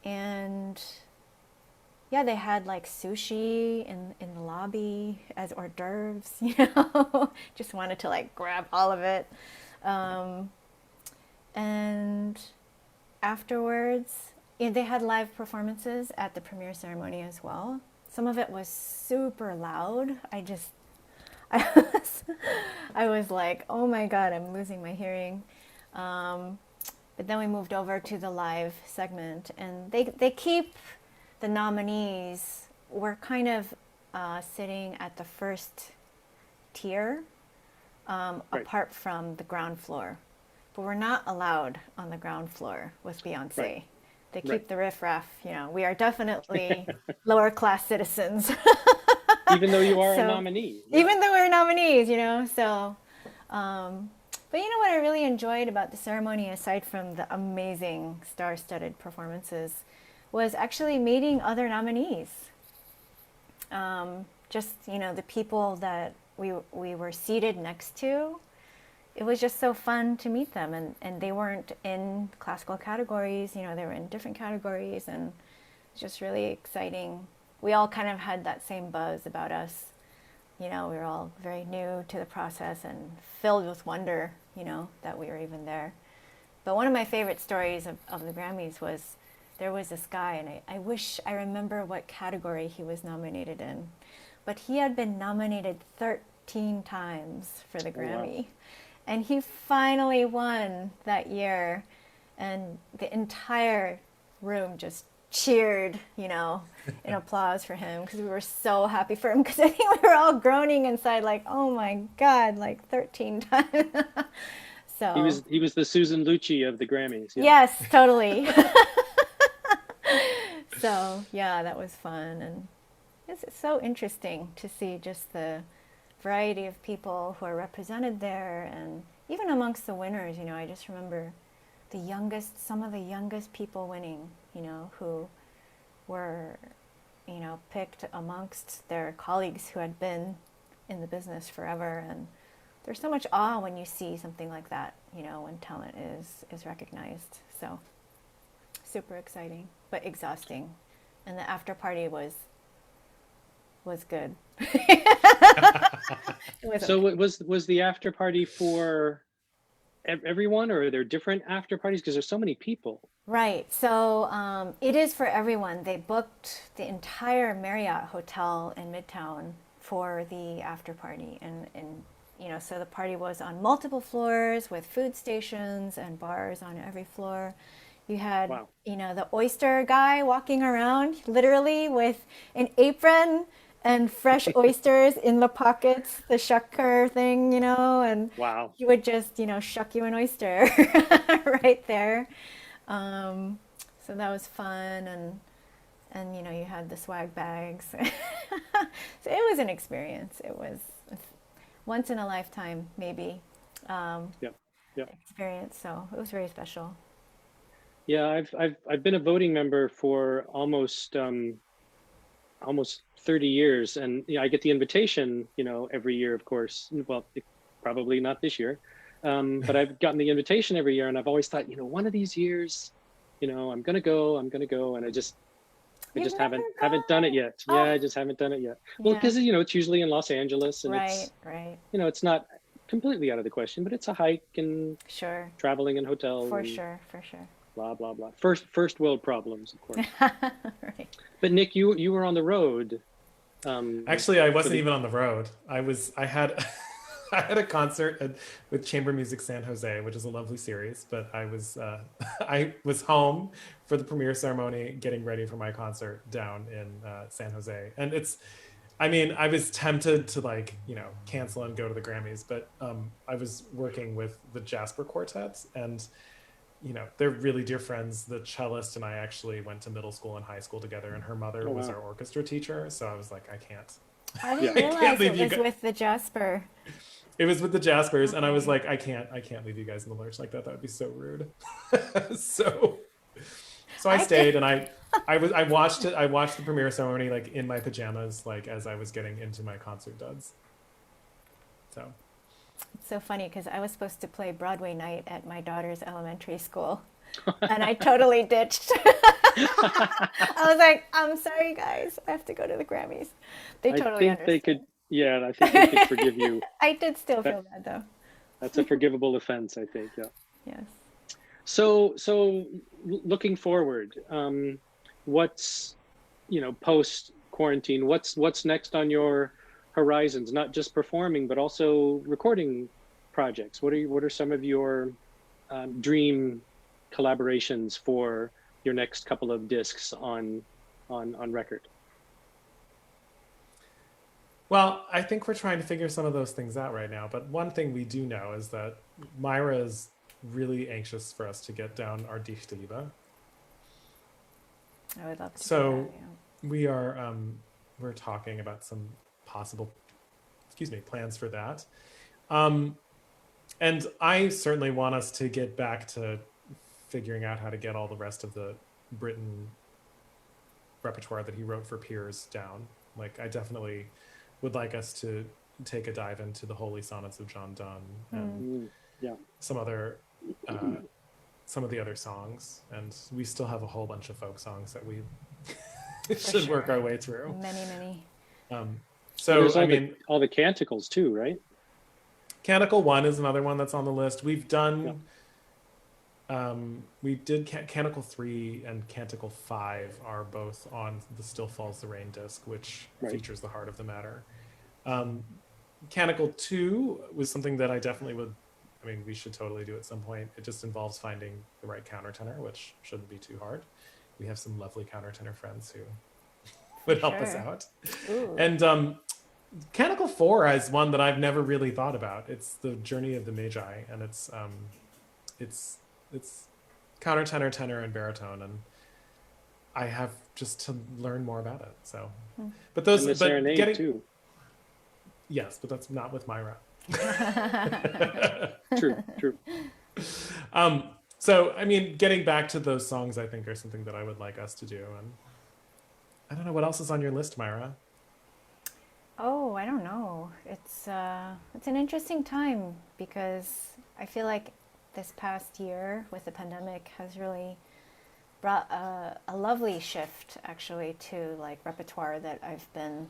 S2: And yeah, they had like sushi in the lobby as hors d'oeuvres, just wanted to like grab all of it. And afterwards, they had live performances at the premiere ceremony as well. Some of it was super loud. I was like, oh my God, I'm losing my hearing. But then we moved over to the live segment, and they keep the nominees. We're kind of sitting at the first tier,
S1: Right.
S2: apart from the ground floor. But we're not allowed on the ground floor with Beyonce. Right. They keep
S1: Right.
S2: the riffraff, we are definitely lower class citizens.
S1: Even though you are a nominee. Yeah.
S2: Even though we're nominees, so, but what I really enjoyed about the ceremony, aside from the amazing star-studded performances, was actually meeting other nominees. Just, the people that we were seated next to. It was just so fun to meet them, and they weren't in classical categories, they were in different categories, and it's just really exciting. We all kind of had that same buzz about us. We were all very new to the process and filled with wonder, that we were even there. But one of my favorite stories of the Grammys was there was this guy, and I wish I remember what category he was nominated in, but he had been nominated 13 times for the Grammy. Wow. And he finally won that year, and the entire room just cheered, in applause for him, because we were so happy for him, because I think we were all groaning inside like, oh my God, like 13 times. So
S1: he was the Susan Lucci of the Grammys. Yeah.
S2: Yes, totally. So yeah, that was fun, and it's some interesting to see just the variety of people who are represented there, and even amongst the winners, I just remember some of the youngest people winning, who were, picked amongst their colleagues who had been in the business forever. And there's so much awe when you see something like that, when talent is recognized. So super exciting, but exhausting. And the after party was good.
S1: So okay. Was the after party for everyone, or are there different after parties? Because there's so many people.
S2: Right. So it is for everyone. They booked the entire Marriott hotel in Midtown for the after party. And so the party was on multiple floors with food stations and bars on every floor. You had,
S1: Wow.
S2: the oyster guy walking around literally with an apron and fresh oysters in the pockets, the shucker thing, and
S1: Wow.
S2: he would just, shuck you an oyster right there. So that was fun, and you had the swag bags. So it was an experience. It was a once in a lifetime maybe
S1: Yep. Yep.
S2: experience. So it was very special.
S1: Yeah, I've been a voting member for almost 30 years, and I get the invitation, every year, of course. Well, probably not this year, but I've gotten the invitation every year, and I've always thought, one of these years, I'm gonna go, and I
S2: You've
S1: just
S2: never
S1: haven't done it
S2: gone.
S1: yet. Yeah,
S2: Oh,
S1: I just haven't done it yet. Well,
S2: yeah.
S1: because it's usually in Los Angeles, and
S2: Right, right.
S1: it's not completely out of the question, but it's a hike and
S2: Sure.
S1: traveling in hotel
S2: For
S1: and
S2: sure, for sure.
S1: blah blah blah. First world problems, of course.
S2: Right.
S1: But Nick, you were on the road.
S3: Actually, I
S1: For
S3: wasn't
S1: the
S3: even on the road. I had I had a concert with Chamber Music San Jose, which is a lovely series. But I was home for the premiere ceremony, getting ready for my concert down in San Jose. And I mean, I was tempted to cancel and go to the Grammys, but I was working with the Jasper Quartet, and they're really dear friends. The cellist and I actually went to middle school and high school together, and her mother
S1: Oh
S3: was
S1: wow.
S3: our orchestra teacher. So I was like, I can't.
S2: I
S1: Yeah.
S2: didn't
S3: I can't
S2: realize it
S3: leave you
S2: was
S3: guys.
S2: with the Jasper.
S3: It was with the Jaspers, and I was
S2: Okay.
S3: like, I can't leave you guys in the lurch like that. That would be so rude. so, so I
S2: I did.
S3: stayed, and I watched it. I watched the premiere ceremony in my pajamas, as I was getting into my concert duds. So,
S2: It's so funny because I was supposed to play Broadway night at my daughter's elementary school, and I totally ditched. I was like, I'm sorry, guys. I have to go to the Grammys. They
S1: I
S2: totally
S1: think they could.
S2: understood.
S1: Yeah, I think they could forgive you.
S2: I did still
S1: That
S2: feel bad though.
S1: that's a forgivable offense, I think. Yeah.
S2: Yes.
S1: Looking forward, what's post quarantine? What's next on your horizons? Not just performing, but also recording projects. What are some of your dream collaborations for your next couple of discs on record?
S3: well, I think we're trying to figure some of those things out right now. But one thing we do know is that Myra is really anxious for us to get down our Dichte Liebe.
S2: I would love to do that.
S3: So
S2: Yeah.
S3: we're talking about some possible, plans for that. Um, and I certainly want us to get back to figuring out how to get all the rest of the Britain repertoire that he wrote for Piers down. I definitely would like us to take a dive into the Holy Sonnets of John Donne and
S1: Mm, yeah.
S3: some other uh, some of the other songs. And we still have a whole bunch of folk songs that we
S2: For
S3: should work
S2: sure.
S3: our way through.
S2: Many, many.
S3: Um,
S1: Well,
S3: so
S1: there's
S3: I mean,
S1: all the canticles too, right?
S3: Canticle 1 is another one that's on the list. We've
S1: Yeah.
S3: done we did Canticle 3 and Canticle 5 are both on the Still Falls the Rain disc, which
S1: Right.
S3: features the heart of the matter. Um, Canticle 2 was something that I definitely would, I mean, we should totally do at some point. It just involves finding the right countertenor, which shouldn't be too hard. We have some lovely countertenor friends who would help us
S2: Sure.
S3: out.
S2: Ooh.
S3: And Canticle 4 is one that I've never really thought about. It's the Journey of the Magi, and it's countertenor, tenor, and baritone, and I have just to learn more about it. So, but
S1: And the
S3: but
S1: serenade
S3: getting
S1: too.
S3: yes, but that's not with Myra.
S1: True, true.
S3: So I mean, getting back to those songs, I think are something that I would like us to do. And I don't know what else is on your list, Myra.
S2: Oh, I don't know. It's an interesting time because I feel like this past year with the pandemic has really brought a lovely shift actually to repertoire that I've been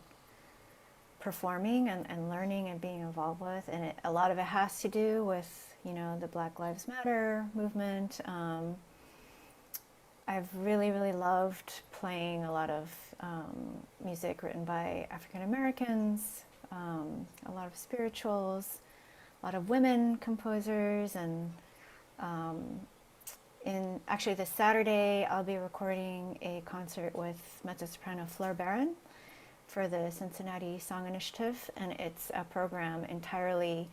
S2: performing and learning and being involved with, and a lot of it has to do with the Black Lives Matter movement, I've really, really loved playing a lot of music written by African Americans, a lot of spirituals, a lot of women composers, and in actually this Saturday, I'll be recording a concert with mezzo-soprano Fleur Barron for the Cincinnati Song Initiative, and it's a program entirely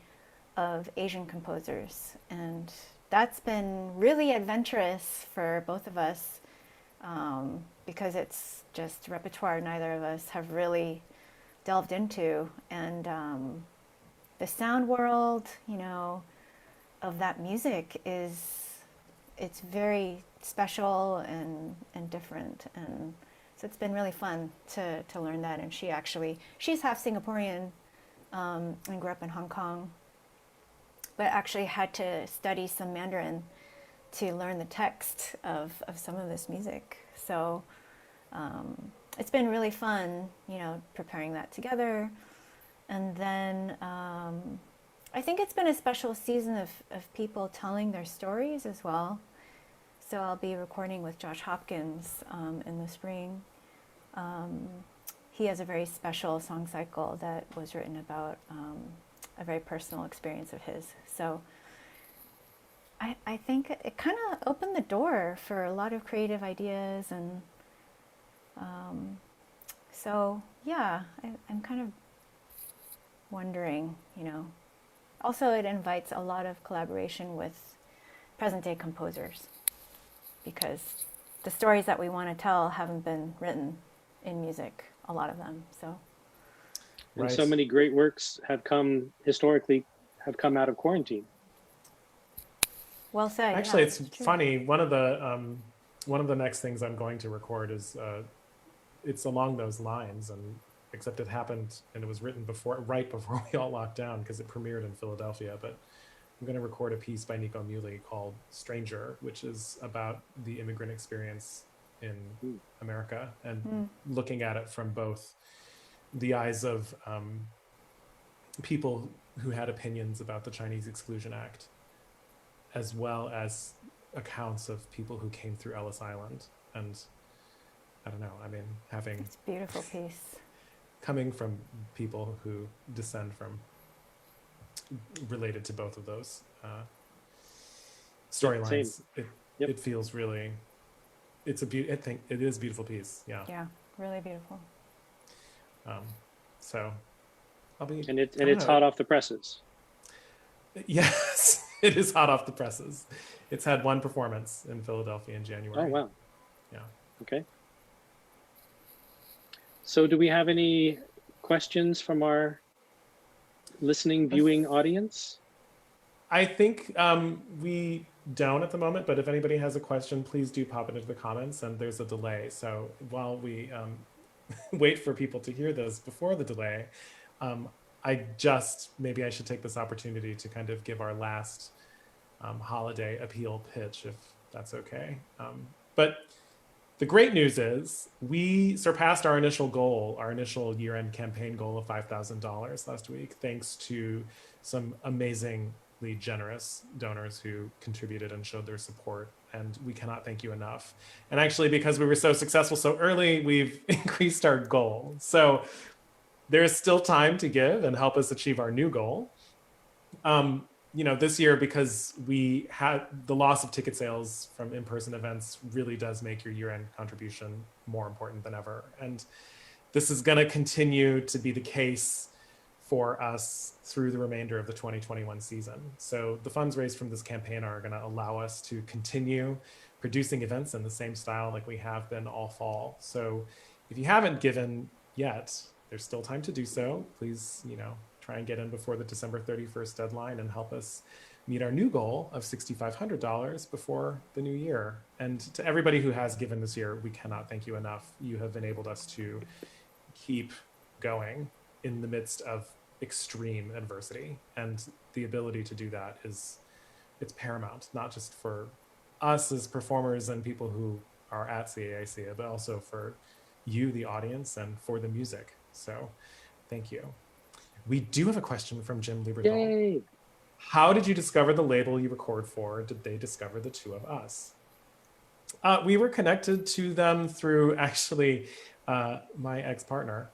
S2: of Asian composers. And that's been really adventurous for both of us because it's just repertoire neither of us have really delved into. And the sound world, you know, of that music it's very special and different. And so it's been really fun to learn that. And she's half Singaporean and grew up in Hong Kong, but actually had to study some Mandarin to learn the text of some of this music. So it's been really fun, you know, preparing that together. And then I think it's been a special season of people telling their stories as well. So I'll be recording with Josh Hopkins in the spring. He has a very special song cycle that was written about a very personal experience of his. So I think it kind of opened the door for a lot of creative ideas. And so, yeah, I'm kind of wondering, you know. Also, it invites a lot of collaboration with present-day composers, because the stories that we want to tell haven't been written in music, a lot of them. So,
S1: and so many great works have come out of quarantine.
S2: Well said.
S3: Actually,
S2: yeah,
S3: it's funny. One of the next things I'm going to record is it's along those lines, and except it happened and it was written right before we all locked down because it premiered in Philadelphia. But I'm going to record a piece by Nico Muhly called Stranger, which is about the immigrant experience in America and looking at it from both the eyes of people who had opinions about the Chinese Exclusion Act, as well as accounts of people who came through Ellis Island. And I don't know, I mean,
S2: it's a beautiful piece.
S3: Coming from people who descend from related to both of those storylines, it feels really, I think it is a beautiful piece. Yeah,
S2: really beautiful.
S3: So I'll be,
S1: and it's hot off the presses.
S3: Yes, it is hot off the presses. It's had one performance in Philadelphia in January.
S1: Oh wow.
S3: Yeah.
S1: Okay. So do we have any questions from our listening, viewing audience?
S3: I think we don't at the moment, but if anybody has a question, please do pop it into the comments, and there's a delay. So while we wait for people to hear this before the delay, maybe I should take this opportunity to kind of give our last holiday appeal pitch, if that's okay. But the great news is we surpassed our initial year-end campaign goal of $5,000 last week, thanks to some amazingly generous donors who contributed and showed their support. And we cannot thank you enough. And actually, because we were so successful so early, we've increased our goal. So there is still time to give and help us achieve our new goal. You know, this year, because we had the loss of ticket sales from in-person events, really does make your year-end contribution more important than ever. And this is going to continue to be the case for us through the remainder of the 2021 season. So the funds raised from this campaign are going to allow us to continue producing events in the same style like we have been all fall. So if you haven't given yet, there's still time to do so. Please, you know, try and get in before the December 31st deadline and help us meet our new goal of $6,500 before the new year. And to everybody who has given this year, we cannot thank you enough. You have enabled us to keep going in the midst of extreme adversity. And the ability to do that it's paramount, not just for us as performers and people who are at CAIC, but also for you, the audience, and for the music. So thank you. We do have a question from Jim Lieberdahl.
S1: Yay.
S3: How did you discover the label you record for? Did they discover the two of us? We were connected to them through actually my ex-partner,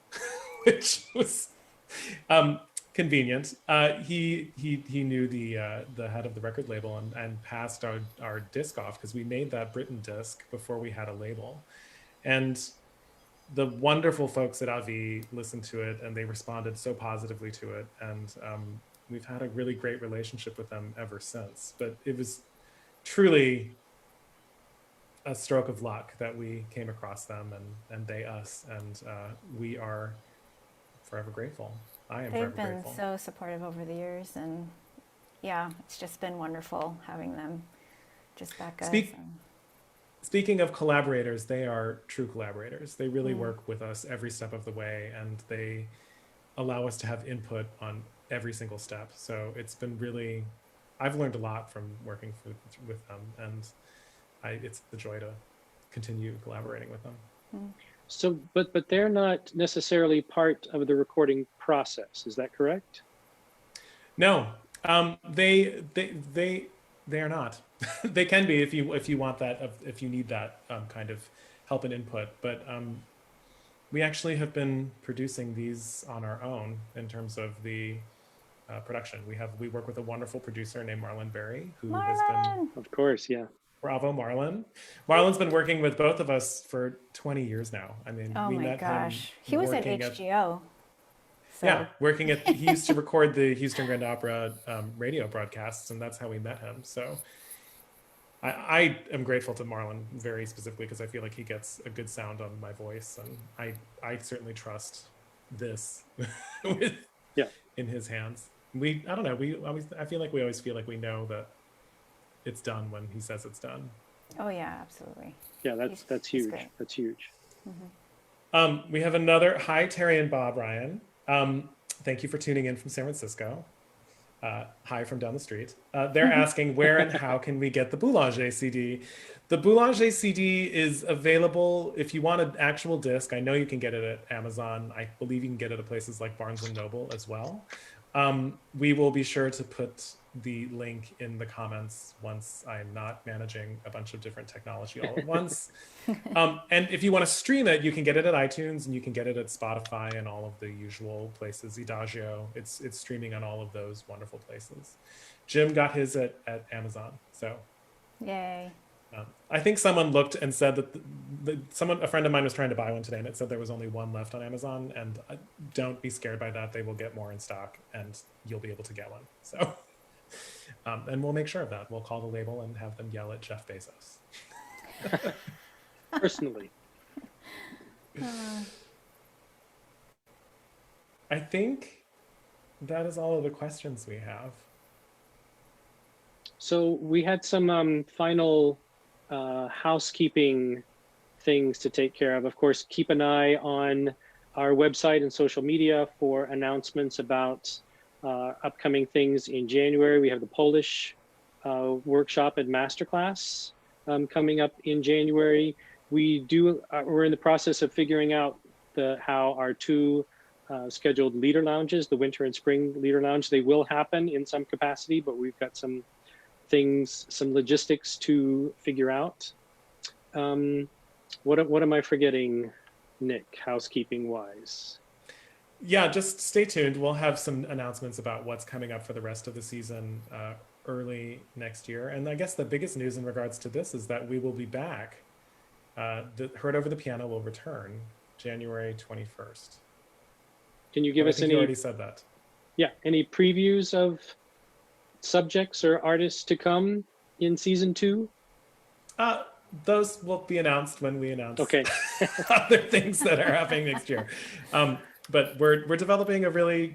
S3: which was convenient. He knew the head of the record label and passed our disc off because we made that Britain disc before we had a label. And the wonderful folks at Avi listened to it and they responded so positively to it. And we've had a really great relationship with them ever since. But it was truly a stroke of luck that we came across them and they us. And we are forever grateful. I am forever
S2: They've been
S3: grateful.
S2: so supportive over the years, and yeah, it's just been wonderful having them just back us.
S3: Speaking of collaborators, they are true collaborators. They really work with us every step of the way, and they allow us to have input on every single step. So it's been really, I've learned a lot from working with them, and it's the joy to continue collaborating with them.
S1: So, but they're not necessarily part of the recording process. Is that correct?
S3: No, they are not. They can be if you want that, if you need that kind of help and input. But we actually have been producing these on our own in terms of the production. We work with a wonderful producer named Marlon Berry, who has been,
S1: of course, yeah.
S3: Bravo, Marlon. Marlon's been working with both of us for 20 years now. I mean,
S2: Oh
S3: we
S2: my
S3: met
S2: gosh,
S3: him
S2: he was at
S3: working
S2: HGO. So.
S3: Yeah, he used to record the Houston Grand Opera radio broadcasts, and that's how we met him. So I am grateful to Marlon very specifically because I feel like he gets a good sound on my voice, and I certainly trust this in his hands. I don't know, I feel like we always feel like we know that it's done when he says it's done.
S2: Oh yeah, absolutely.
S1: Yeah, that's huge. That's huge.
S3: We have another, hi Terry and Bob Ryan. Thank you for tuning in from San Francisco. Hi from down the street. They're asking where and how can we get the Boulanger CD? The Boulanger CD is available if you want an actual disc. I know you can get it at Amazon. I believe you can get it at places like Barnes and Noble as well. We will be sure to put the link in the comments once I'm not managing a bunch of different technology all at once. And if you want to stream it, you can get it at iTunes and you can get it at Spotify and all of the usual places. Adagio, it's streaming on all of those wonderful places. Jim got his at Amazon, so.
S2: Yay.
S3: I think someone looked and said that a friend of mine was trying to buy one today and it said there was only one left on Amazon, and don't be scared by that. They will get more in stock and you'll be able to get one. So, and we'll make sure of that. We'll call the label and have them yell at Jeff Bezos.
S1: Personally.
S3: I think that is all of the questions we have.
S1: So we had some final housekeeping things to take care of. Of course, keep an eye on our website and social media for announcements about upcoming things in January. We have the Polish workshop and masterclass coming up in January. We're in the process of figuring out how our two scheduled leader lounges, the winter and spring leader lounge, they will happen in some capacity, but we've got some logistics to figure out. What am I forgetting, Nick, housekeeping wise?
S3: Yeah, just stay tuned. We'll have some announcements about what's coming up for the rest of the season early next year. And I guess the biggest news in regards to this is that we will be back. The Heard Over the Piano will return January 21st.
S1: Can you give us any?
S3: You already said that.
S1: Yeah, any previews of subjects or artists to come in season 2?
S3: Those will be announced when we announce
S1: other
S3: things that are happening next year. But we're developing a really,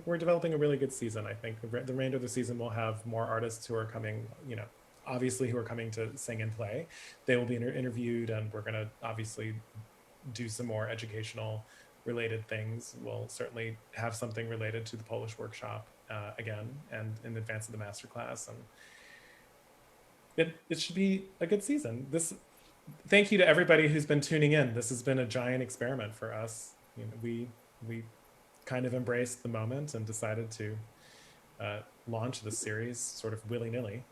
S3: we're developing a really good season. I think the remainder of the season will have more artists who are coming, obviously who are coming to sing and play. They will be interviewed, and we're going to obviously do some more educational related things. We'll certainly have something related to the Polish workshop again, and in advance of the masterclass. And it should be a good season. Thank you to everybody who's been tuning in. This has been a giant experiment for us. We kind of embraced the moment and decided to launch this series sort of willy-nilly.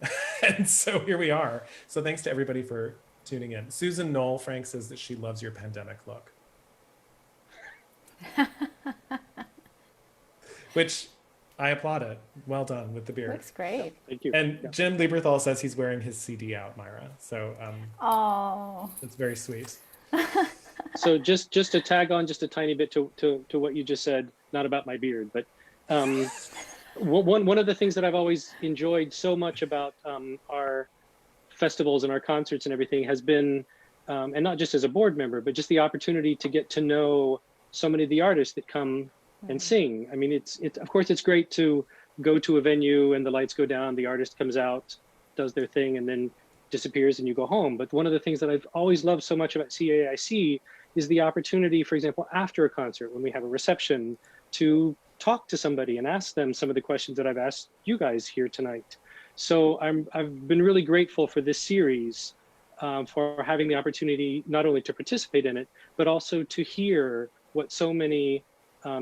S3: And so here we are. So thanks to everybody for tuning in. Susan Knoll Frank says that she loves your pandemic look. Which I applaud it. Well done with the beard.
S2: Looks great.
S1: Thank you.
S3: And
S1: Yeah.
S3: Jim Lieberthal says he's wearing his CD out, Myra. So
S2: Oh,
S3: it's very sweet.
S1: So just to tag on just a tiny bit to what you just said, not about my beard, but one of the things that I've always enjoyed so much about our festivals and our concerts and everything has been, and not just as a board member, but just the opportunity to get to know so many of the artists that come and sing. I mean, it's of course it's great to go to a venue and the lights go down, the artist comes out, does their thing, and then disappears and you go home. But one of the things that I've always loved so much about CAIC is the opportunity, for example, after a concert, when we have a reception, to talk to somebody and ask them some of the questions that I've asked you guys here tonight. So I've been really grateful for this series, for having the opportunity not only to participate in it, but also to hear what so many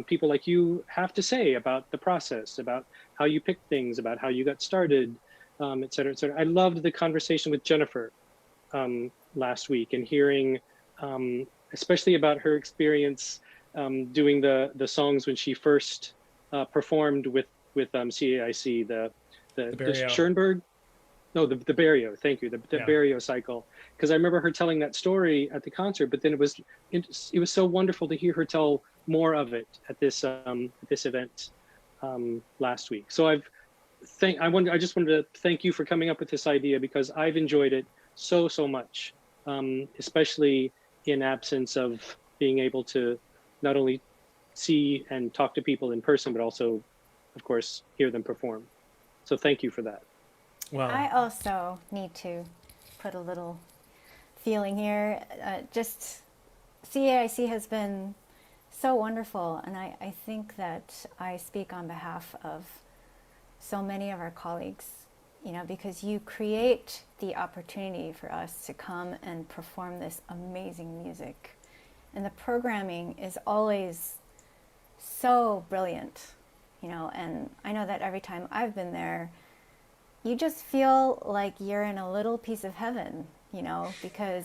S1: people like you have to say about the process, about how you pick things, about how you got started, et cetera, et cetera. I loved the conversation with Jennifer last week and hearing, especially about her experience doing the songs when she first performed with CAIC, the Schoenberg, no, the Barrio, thank you, the Barrio cycle. Because I remember her telling that story at the concert, but then it was so wonderful to hear her tell more of it at this event last week. So I just wanted to thank you for coming up with this idea, because I've enjoyed it so much, especially in absence of being able to not only see and talk to people in person, but also, of course, hear them perform. So thank you for that.
S3: Well,
S2: I also need to put a little feeling here. Just CAIC has been so wonderful, and I think that I speak on behalf of so many of our colleagues, you know, because you create the opportunity for us to come and perform this amazing music. And the programming is always so brilliant, you know, and I know that every time I've been there, you just feel like you're in a little piece of heaven, you know, because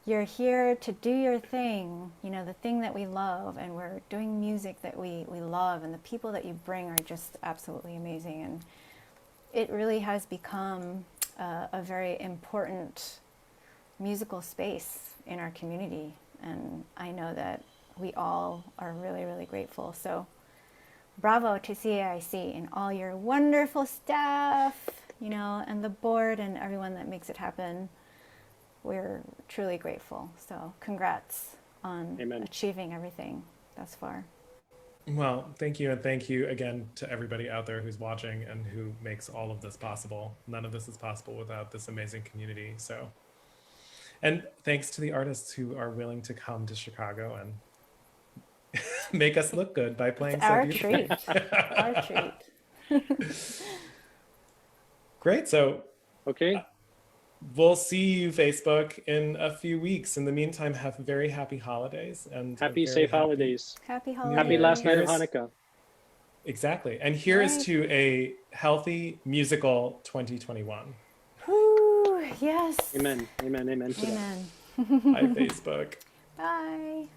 S2: you're here to do your thing, you know, the thing that we love, and we're doing music that we love, and the people that you bring are just absolutely amazing. And it really has become a very important musical space in our community. And I know that we all are really, really grateful. So bravo to CAIC and all your wonderful staff, you know, and the board and everyone that makes it happen. We're truly grateful. So congrats on achieving everything thus far.
S3: well, thank you. And thank you again to everybody out there who's watching and who makes all of this possible. None of this is possible without this amazing community. So, and thanks to the artists who are willing to come to Chicago and make us look good by playing
S2: It's
S3: so
S2: our
S3: beautifully.
S2: treat. Our treat.
S3: Great. So
S1: Okay.
S3: we'll see you, Facebook, in a few weeks. In the meantime, have very happy holidays and
S1: Happy, safe holidays.
S2: Happy holidays.
S1: Happy last night of
S3: Here's-
S1: Hanukkah.
S3: Exactly. And here is
S2: Right.
S3: to a healthy musical 2021.
S2: Woo, yes.
S1: Amen. Amen. Amen. To that.
S2: Amen.
S3: Bye, Facebook.
S2: Bye.